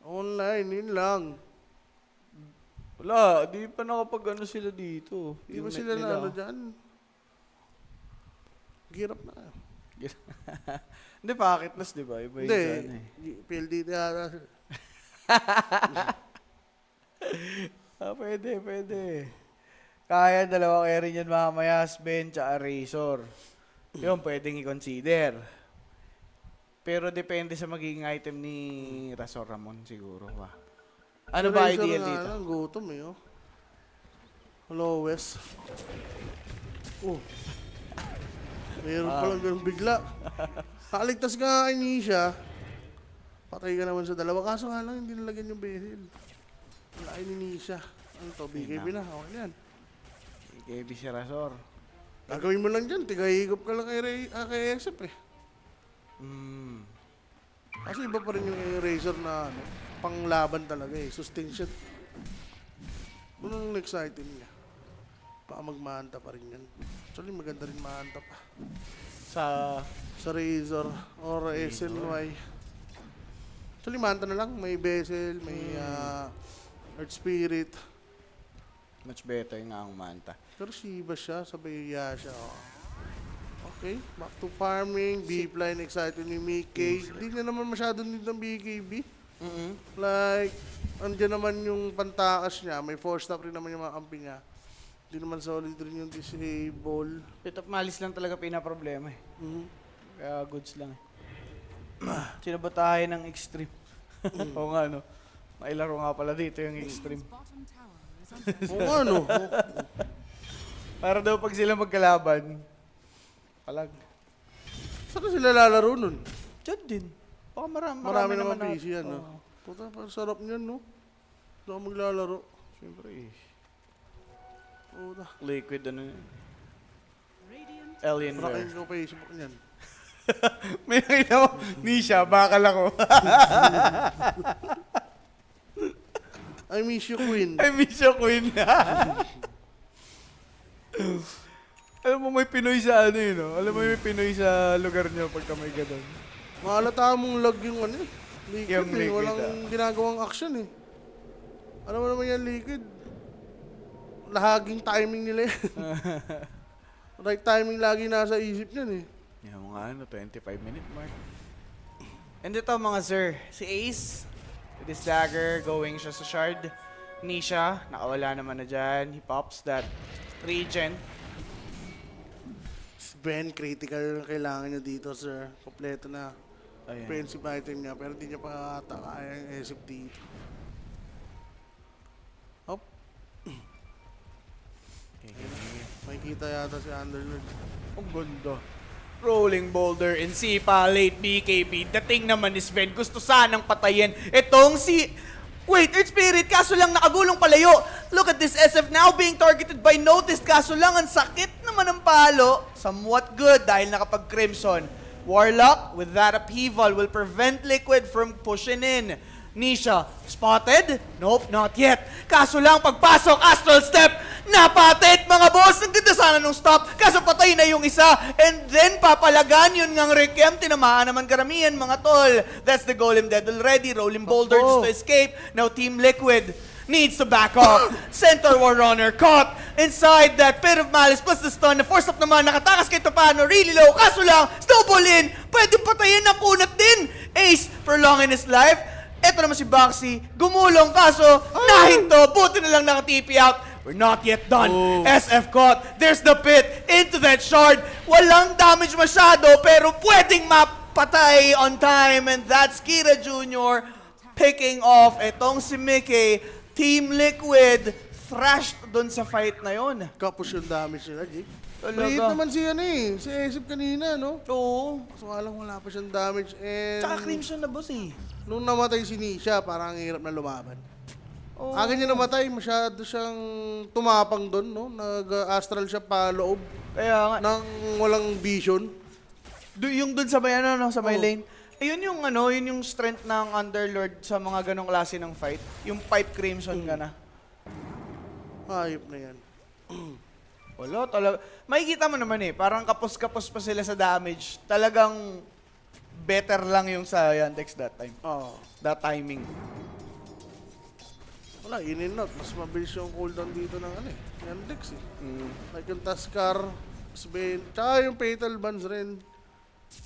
Online, yun lang. Wala, di pa nakapag ano sila dito. Di ba Yung net sila na nila. ano dyan? Girap na. Hindi, packet-less, di ba? Iba yung Hindi, sana eh. PLDT yata. Pwede. Kaya dalawa carry niyan mamaya, Sven tsaka Razor. Yun, pwedeng i-consider. Pero depende sa magiging item ni Razor Ramon siguro ba. Ano ba Razor ideal nga dito? lang, gutom eh, oh. Lowest. Oh. Meron palang ganun bigla. Nakaligtas ka kay Nisha. Patay ka naman sa dalawa. Kaso nga lang, hindi nalagyan yung basil. Wala ay ni Nisha. Ano to? BKB na. Okay yan. KD si Razor. Gagawin mo lang dyan. Tigahigop ka lang kay SF eh. Kasi iba pa rin yung Razor na ano, panglaban talaga eh. Sustain shot. Ano nung next item niya? Baka magmahanta pa rin yan. Actually, maganda rin mahanta pa. Sa Razor or SNY. Actually, mahanta na lang. May Bezel, may Earth Spirit. Much better nga ang Manta. Pero Shiba siya, sabay siya. Oh. Okay, back to farming. B-Line, excited ni Mickey. Hindi na naman masyado need ng BKB. Like, andyan naman yung pantakas niya. May 4-stop rin naman yung mga kampi niya. Hindi naman solid rin yung disable. Pit of Malice lang talaga pinaproblema eh. Kaya goods lang eh. Sino ba tayo ng extreme? Oo nga no. Mailaro nga pala dito yung extreme. Bottom tower is under Oo nga, no? Para daw pag sila magkalaban, palag. Saan sila lalaro nun? Diyan din. Baka Marami naman naman PC yan, no? Puta, parang sarap niyan, no? Doon ako maglalaro. Siyempre eh. Puta. Liquid ano yun. Radiant Alienware. Parakin ko pa Facebook niyan. May nakita mo, Nisha, bakal ako. I miss you, Queen. I miss you, Queen. Alam mo, may Pinoy sa ano yun, no? Alam mo, may Pinoy sa lugar nyo pagka may ganun. Mahalata mong lag yung ano eh. Liquid Yung eh. liquid, Walang ginagawang action eh. Ano mo naman yan, liquid? Lahaging timing nila yan. Right timing lagi nasa isip niyan eh. Yung mga 25-minute mark. And ito mga sir, si Ace, with his dagger, going siya sa shard. Nisha, nakawala naman na dyan. He pops that regen. Ben, critical ang kailangan niya dito, sir. Kompleto na. Ayan. Offensive item niya, pero hindi niya pa ata kaya yung SF dito. Hop. May kita yata si Underlord. Ang ganda. Rolling boulder in Sipa, late BKB. Dating naman ni Sven, gusto sanang patayin. Itong si... Wait, Earth Spirit, kaso lang nakagulong palayo. Look at this SF now being targeted by Noticed. Kaso lang, ang sakit naman ng palo. Somewhat good dahil nakapag-Crimson. Warlock, with that upheaval, will prevent Liquid from pushing in. Nisha, spotted? Nope, not yet. Kaso lang, pagpasok, Astral Step, napatit, mga boss. Ang ganda sana nung stop. Kaso patay na yung isa. And then, papalagan yun ngang Requiem. Tinamaan naman karamihan, mga tol. That's the Golem dead already. Rolling boulder just to escape. Now, Team Liquid needs to back off. Centaur War Runner caught inside that Pit of Malice plus the stun. Na force up naman, nakatakas kay Topano, really low. Kaso lang, snowball in. Pwede patayin na punat din. Ace, prolonging his life. eto naman si Boxy, gumulong kaso nahinto. Buti na lang naka-TP out. We're not yet done. SF caught. There's the pit into that shard. Walang damage masyado pero pwedeng mapatay on time. And that's Kira Jr. picking off etong si Mickey. Team Liquid thrashed dun sa fight na yon. Kapos yung damage nila, Jake. Talaga. Maliit naman si si Aesop kanina, no? Oo. So alam wala pa siyang damage and Tsaka Crimson na boss eh. nung namatay si Nisha, parang ang hirap na lumaban. Oo. Akin niya namatay, masyado siyang tumapang doon, no? Nag-astral siya pa loob Kaya nga. ng walang vision. Yung dun sa may ano, no, sa may Oo. lane. Ayun yung ano, yun yung strength ng Underlord sa mga ganong klase ng fight. Yung pipe Crimson ka na. Hayop na yan. Wala, talaga. Makikita mo naman eh, parang kapos-kapos pa sila sa damage. Talagang better lang yung sa Yandex that time. Oo. That timing. Wala, in and out. Mas mabilis yung cooldown dito ng Yandex eh. Like yung Taskar, Sven, tsaka yung Fatal Bans rin.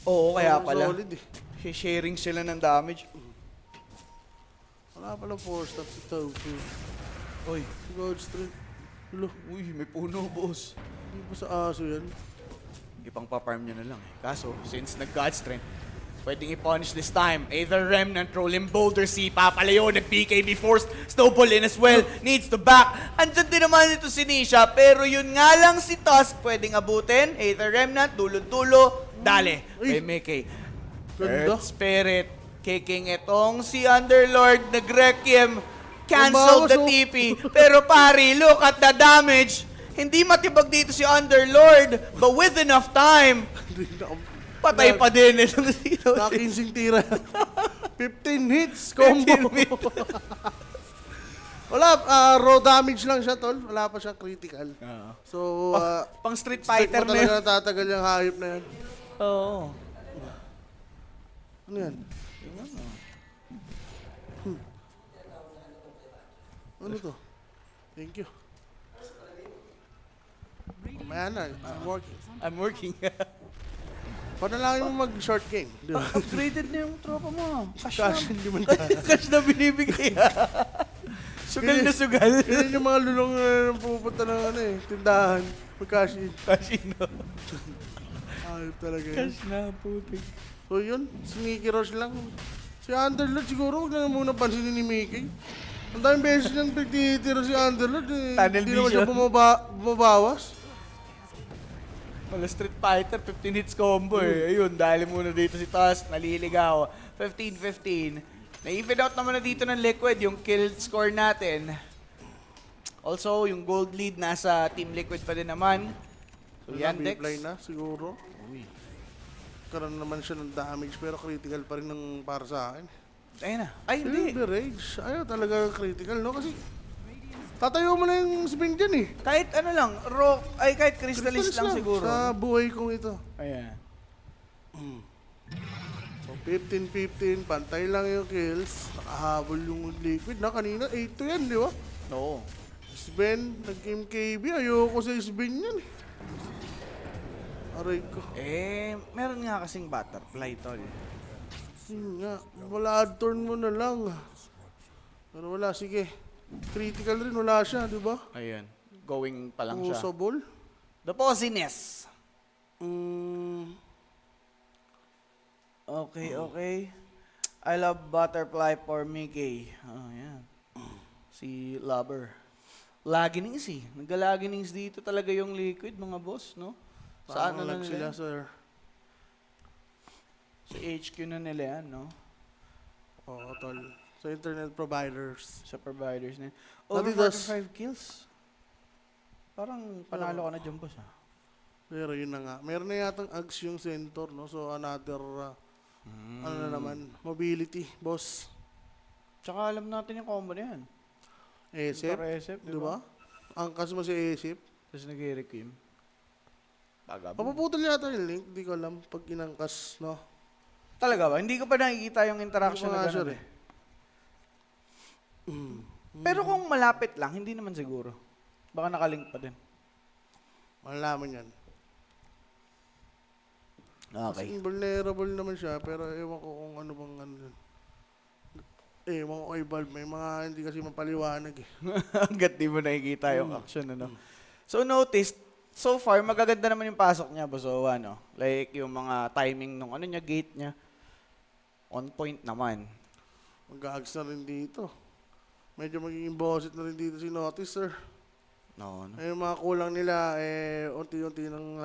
Oo, kaya Sobrang pala. Solid eh. Sharing sila ng damage. Wala pala 4-stop si Tofu. Oy, God Street. Hulo, uy, may puno, boss. hindi ba sa aso yan? Ipang pa-farm nyo na lang eh. Kaso, since nag-God Strength, pwedeng i-punish this time. Either Remnant, Rolling Boulder, si Papalayo, nag-PKB forced, Snowball in as well, needs to back. Andyan din naman ito si Nisha, pero yun nga lang si Tusk pwedeng abutin. Either Remnant, dulo-dulo, dale. Kay Mickey. Ganda. Earth Spirit, kicking itong si Underlord, nag-Requiem, cancel Mabawas, the oh. TP. Pero pari, look at the damage. Hindi matibag dito si Underlord, but with enough time, patay pa din itong sino. Nakakinsing tira. 15 hits, combo. Wala, raw damage lang siya, tol. Wala pa siyang critical. So, Pang Street expect Fighter mo na yun. talaga natatagal yung hayop na yan. Oo. Ano yan? Ano to? Thank you. Mamaya na, I'm working. I'm working. Paano lang yung mag-short game? Di ba? Upgraded na yung tropa mo. Cash, hindi man kaya. Cash na binibigay. Sugal na sugal. Yan yung mga lulong na pupunta ng tindahan. Mag-cash in. Cash in. Ayop talaga yun. Cash na, putik. So yun, si Mickey Roche lang. Si Underlord siguro, huwag na muna pansinin ni Mickey. Ang daming beses niyang pagtitira si Underlord. Tunnel Hindi naman siya vision. bumabawas. Wala Street Fighter, 15 hits combo eh. Ayun, dahil muna dito si Tusk, naliligaw. 15-15. Na-even out naman na dito ng Liquid, yung kill score natin. Also, yung gold lead nasa Team Liquid pa din naman. So, Yandex. Reply na siguro. Karoon naman siya ng damage pero critical pa rin ng para sa akin. Ayun na. Ay, hindi. The Rage. Ayaw talaga critical, no? Kasi tatayo mo na yung spin dyan eh. Kahit ano lang, rock, ay kahit crystallis lang siguro. Sa buhay kong ito. Ayan. So 15-15, pantay lang yung kills. Nakahabol yung Liquid na kanina. 8 to yan, di ba? Oo. Sven, nag-MKB. Ayoko sa Sven yan eh. Aray ko. Eh, meron nga kasing butterfly, tol. Yun nga. Wala add turn mo na lang. Pero wala, sige. Critical rin, wala siya, di ba? Ayan. Going pa lang siya. Usable. The Possiness. Okay, okay. I love butterfly for Mickey. Oh, yan. Si Lover. Laginings eh. Nagka-laginings dito talaga yung Liquid, mga boss, no? Sa ano na lang nila? sila, sir? Sa HQ na nila yan, no? Oo, tol. Sa internet providers. Sa providers na yan. Over Adidas. 45 kills. Parang panalo ka na dyan, boss, ah. Pero yun na nga. Meron na yatang Ags yung center, no? So, another, ano na naman, mobility, boss. Tsaka alam natin yung combo na yan. Esep, Esep, di ba? Angkas mo si Esep. Tapos nag-requiem. Bagab. Papaputol yata yung link, di ko alam pag inangkas, no? Talaga ba? Hindi ko pa nakikita yung interaction Hindi ko na nga sure gano'n eh. Pero kung malapit lang, hindi naman siguro. Baka nakalink pa din. Malalaman yan. Kasi Okay. vulnerable naman siya, pero ewan ko kung ano bang ano yun. mga oil valve, may mga hindi kasi mapaliwanag eh. Hanggat di mo nakikita yung action, ano. So, notice, so far, magaganda naman yung pasok niya, Bosowa, no? Like, yung mga timing nung ano niya, gate niya. On point naman. Mag-ags na rin dito. Medyo magiging bosset na rin dito si Notice, sir. No, no. Ay, yung mga kulang nila, unti-unti nang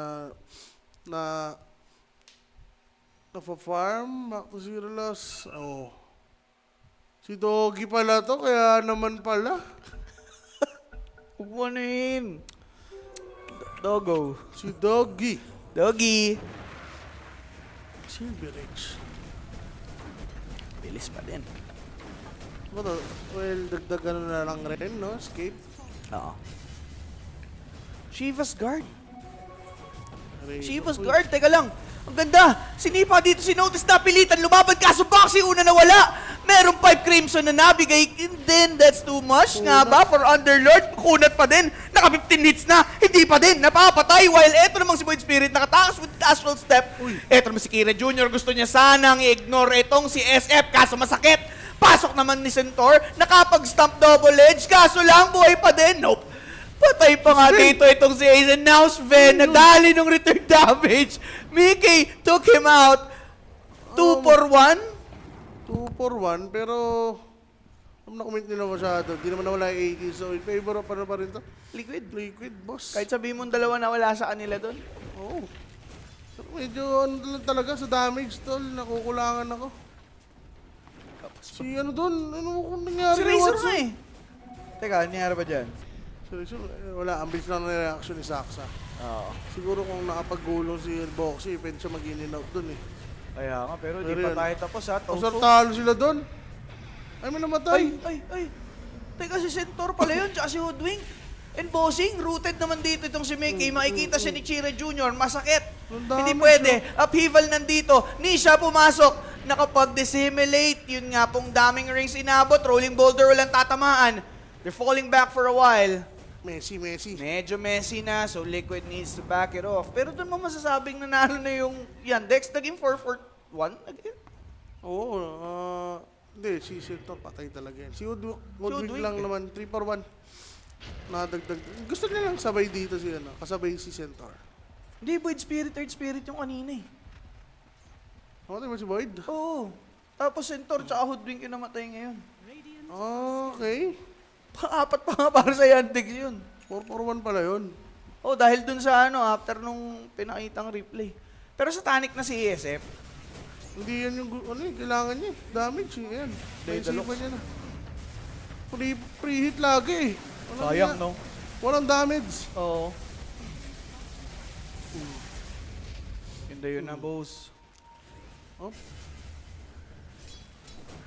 na-farm, back to zero loss. Oh. Si Doggy pala to, kaya naman pala. Huwag mo na yun. Dogo. Si Doggy. Doggy. Silver Edge. Bilis pa din. Ano to? Well, dagdagan na lang rin, no? Escape. Oo. Shiva's Guard. Shiva's Uy, Guard, teka lang. Ang ganda. Sinipa dito si Notice na pilitan. Lumaban kaso boxing una nawala. Merong 5 Crimson na nabigay. And then, that's too much nga ba for Underlord? Kunat pa din. Naka 15 hits na. Hindi pa din. Napapatay. While eto namang si Void Spirit nakatakas with Astral Step. Eto naman si Kira Jr. Gusto niya sanang i-ignore itong si SF. Kaso masakit. Pasok naman ni Centaur. Nakapag-stomp double edge. Kaso lang, buhay pa din. Nope. Patay pa nga dito itong si Ace. And now Sven, nadali ng return damage. Mickey took him out. 2 for 1. 2 for 1, pero na-comment nila masyado. Di naman nawala yung 80, so in favor of ano pa rin to? Liquid. Liquid, boss. Kahit sabihin mong dalawa na wala sa kanila doon. Oo. Pero medyo ano lang talaga sa damage, tol. Nakukulangan ako. Si ano doon? Ano kung nangyari? Si Razor Watson? nga eh. Teka, nangyari ba dyan? Si Razor, wala. Ang bilis lang ng reaction ni Saksa. Oo. Siguro kung nakapag-gulong si Boxy, pwede siya mag-in and out doon eh. Kaya nga, pero di Pero pa yun. tayo tapos ha. O sir, talo sila doon. Ay, may namatay. Ay. Teka, si Centaur pala yun, tsaka si Hoodwink. And bossing, rooted naman dito itong si Mickey. Makikita siya ni Chira Jr. Masakit. Ang dami Hindi pwede. Upheaval nandito. Nisha pumasok. Nakapag-dissimulate. Yun nga pong daming rings inabot. Rolling boulder walang tatamaan. They're falling back for a while. Messi. Medyo messy na, so Liquid needs to back it off. Pero doon mo masasabing nanalo na yung Yandex. Naging 4-4-1 again. Oo, hindi, si Centaur patay talaga yan. Si Woodwick Woodwick lang eh. naman, 3 for 1. Nadagdag. Gusto niya lang sabay dito si ano, kasabay si Centaur. Hindi, Void Spirit, Third Spirit yung kanina eh. Namatay ba si Void? Oo. Tapos Centaur tsaka Hoodwink yung namatay ngayon. Radiant Okay. Pang-apat pa nga para sa Yandex yun. 4 for 1 pala yun. Oh, dahil dun sa ano, after nung pinakitang replay. Pero sa Tanic na si ESF, Hindi yan yung, kailangan niya. Damage eh, yan. Daedalus. Naisipan niya na. Pre-hit lagi eh. sayang no? Walang damage. Oo. Ganda yun na, boss. Oh.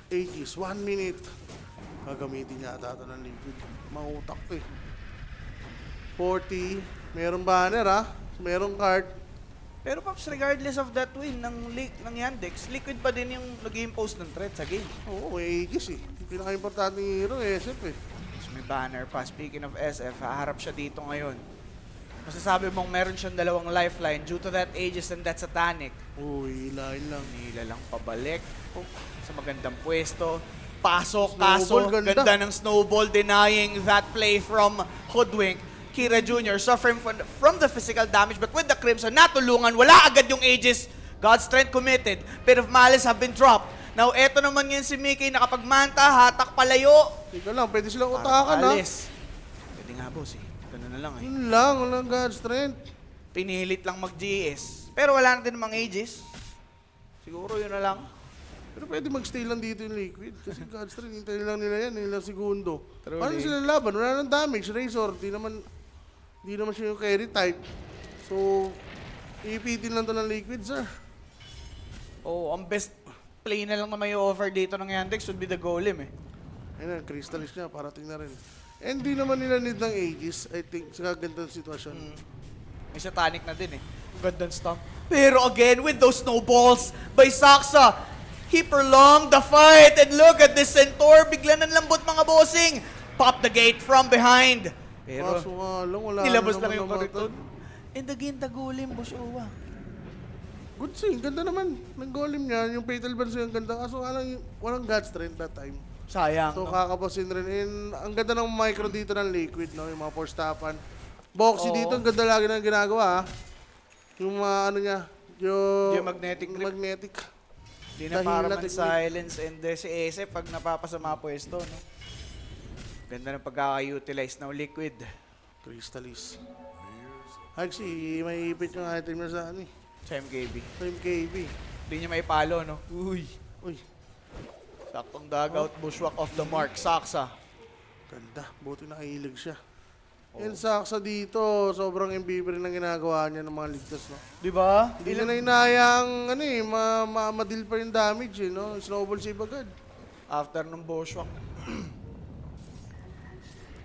80s, 1 minute. Gagamitin niya ata ito ng liquid. Mautak to eh. 40. Merong banner ha. Merong card. Pero Pops, regardless of that win ng Yandex, Liquid pa din yung nag-impose ng threat sa game. Oo, may Aegis eh. Yung pinaka-importante ng hero, SF eh. So may banner pa. Speaking of SF, haharap siya dito ngayon. Masasabi mong meron siyang dalawang lifeline due to that Aegis and that Satanic. Uy, ilahin lang. Nila lang pabalik sa magandang pwesto. Pasok, Snowball, kaso ganda. ganda ng snowball denying that play from Hoodwink. Kira Jr. suffering from the physical damage, but with the Crimson, natulungan, wala agad yung Aegis. God's strength committed. Bit of malice have been dropped. Now, eto naman yun si Mickey, nakapagmanta, hatak palayo. Ikaw lang, pwede silang Parang utakan ha. alis. Pwede nga boss eh. Ganun na lang eh. Yun lang, walang God strength. Pinilit lang mag-GS. Pero wala na din namang Aegis. Siguro yun na lang. Pero pwede magstay lang dito yung liquid. Kasi God strength, hintayin lang nila yan, ilang segundo. Truly. Paano sila laban? Wala nang damage. Razor, di naman siya yung carry type. So, ipitin lang to ng liquid, sir. Oh, ang best play na lang na may offer dito ng Yandex would be the Golem eh. Ayun na, Crystallis niya, parating na rin. And di naman nila need ng Aegis, I think, sa gandang sitwasyon. May Satanic na din eh. Gandang stuff. Pero again, with those snowballs by Saksa, he prolonged the fight. And look at this Centaur. Bigla ng lambot mga bossing. Pop the gate from behind. Pero Kaso nga lang, wala nilabas na lang yung naman kariton. namatay. And again, the Golem, boss Owa. Good thing, ganda naman. Ng golem niya, yung fatal burst yung ganda. Kaso nga lang, walang God strength that time. Sayang. So no? kakapasin rin. And ang ganda ng micro dito ng Liquid, no? Yung mga force tapan. Boxy Oo. dito, ang ganda lagi ng ginagawa, ah. Yung mga ano niya, yung Magnetic grip. magnetic. Di na para Dahil man natin- silence and si Ese pag napapasama pwesto, no? Ganda ng pagkaka-utilize ng liquid. Crystallis. Actually, may ipit yung item niya sa ano eh. Sa MKB. Sa MKB. Hindi niya may palo, no? Uy. Uy, Saktong dugout, bushwhack off the mark. Saksa. ganda. Buti nakahilig siya. Yung Saksa dito, sobrang MVP rin ang ginagawa niya ng mga ligtas, no? Di ba? Hindi na inayang, ano eh, ma-deal pa yung damage eh, no? Snowball save agad. After ng bushwhack.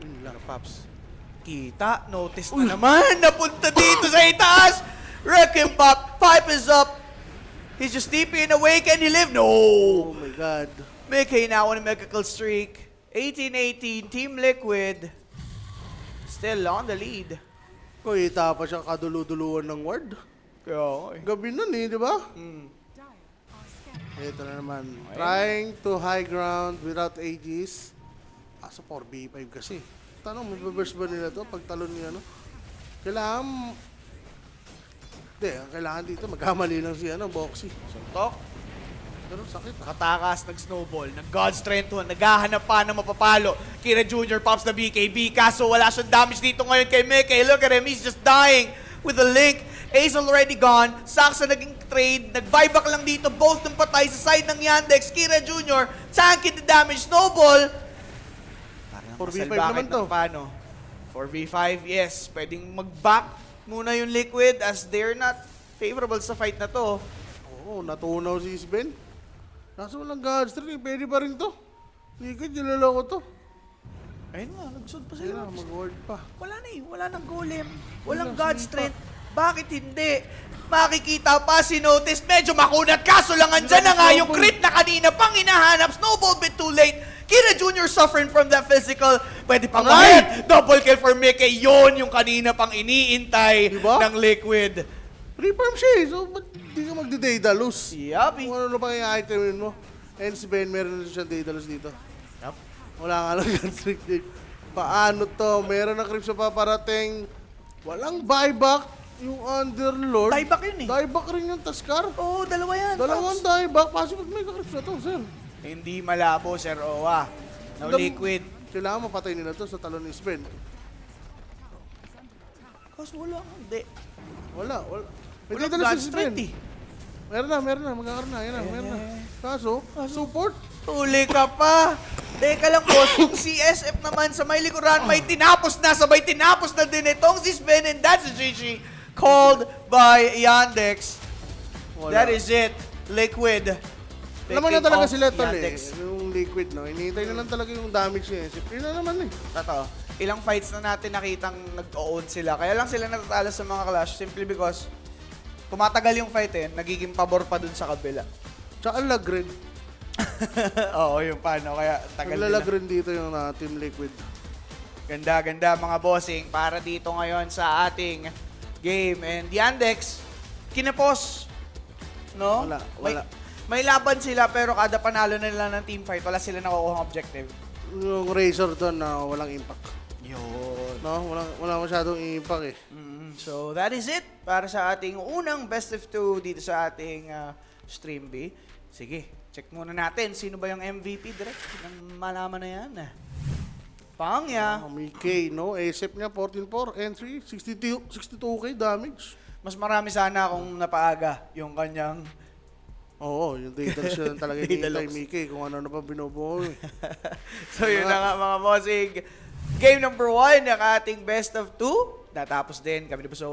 Yun lang. Paps. Kita, notice na naman. Napunta dito sa itaas. Wrecking Pop, pipe is up. He's just TPing away. Can he live? No. Oh my God. Mickey now on a mega kill streak. 18-18, Team Liquid. Still on the lead. Kita pa siya kadulu-duluan ng ward. Kaya, Gabi nun eh, di ba? mm. Dire are scanning. Ito na naman. Trying to high ground without Aegis. Sa 4v5 kasi. Tanong, mababurst ba nila to pag talon niya, no? Kailangan... Hindi, ang kailangan dito, magkamali lang si Boxy. Suntok. Pero sakit, ha? Nakatakas, nag-snowball, nag-God Strength 1, naghahanap pa ng mapapalo. Kira Jr. pops na BKB, kaso wala siyang damage dito ngayon kay Mickey. Look at him, he's just dying with a link. Ace already gone, Saksa naging trade, nag-buyback lang dito, both ng patay sa side ng Yandex. Kira Jr. tanking the damage, snowball. Parang 4v5 masalbakit naman to. ng Paano? 4v5, yes. Pwedeng mag-back muna yung Liquid as they're not favorable sa fight na to. Oo, natunaw si Sven. Kaso walang Godstream, pwede pa rin to. Liquid, niloloko to. Ayun nga, nagsud pa Kaya sila. mag-ward pa. Wala na eh. Wala nang golem. Walang Wala, God sinipa. Strength. Bakit hindi? Makikita pa si Notice. Medyo makunat. Kaso lang andyan na nga yung crit na kanina pang hinahanap. Snowball bit too late. Kira Jr. suffering from that physical. Pwede pang Aray! double kill for Mickey. Yun yung kanina pang iniintay Diba? ng Liquid. Reform siya eh. So, ba't di ka magdi-Daedalus? Yabi. Kung ano pa yung itemin mo. And si Ben, meron na siyang Daedalus dito. Yup. Wala nga lang yung strict dip. Paano to? Meron na creep sa paparating. Walang buyback. Yung Underlord. Dieback yun eh. Dieback rin yung Taskar. Oo, dalawa yan. Dalawang Pops. dieback. Possible may ka-creeps na to, sir. Hindi malabo, Sir Owa. No Dam- Liquid. Kailangan mapatay nila to sa talon ni Sven. Kaso wala. Hindi. Wala. May Wala Daedalus God si Strength Sven. eh. Meron na. Magkakaroon na. Yan na, meron na. Kaso, support. Huli ka pa. Teka lang, boss. Yung CSF naman sa may likuran, may tinapos na. Sabay tinapos na din itong si Sven, and that's a GG. Called by Yandex. Wala. That is it. Liquid. Naman na Taking talaga off sila tol eh. Yandex. Yung liquid, no? Inihintay na lang talaga yung damage niya. Siyempre na naman eh. Totoo. Ilang fights na natin nakitang nag-own sila. Kaya lang sila natatalo sa mga clash simply because tumatagal yung fight eh, nagiging pabor pa dun sa kabila. Tsaka lag rin. Oo, yung paano. Kaya tagal Naglalag nila. rin dito yung Team Liquid. Ganda mga bossing para dito ngayon sa ating game. And Yandex, kinapos. No? Wala. May laban sila pero kada panalo na nila ng team fight, wala sila nakukuhang objective. Yung Razor doon na walang impact. Yun. No? Wala masyadong impact eh. So that is it para sa ating unang best of 2 dito sa ating stream B. Sige, check muna natin sino ba yung MVP direct. Nang malaman na yan. Pangya. May K, no? ASAP niya, 14-4, entry, 62k damage. Mas marami sana kung napaaga yung kanyang Oo, yung Daedalus yun talaga hinihintay, Daedalus. Mickey, kung ano pa binubuo eh. So yun na nga mga bossing. Game number 1 ng ating best of 2. Natapos din kami ni Busoy.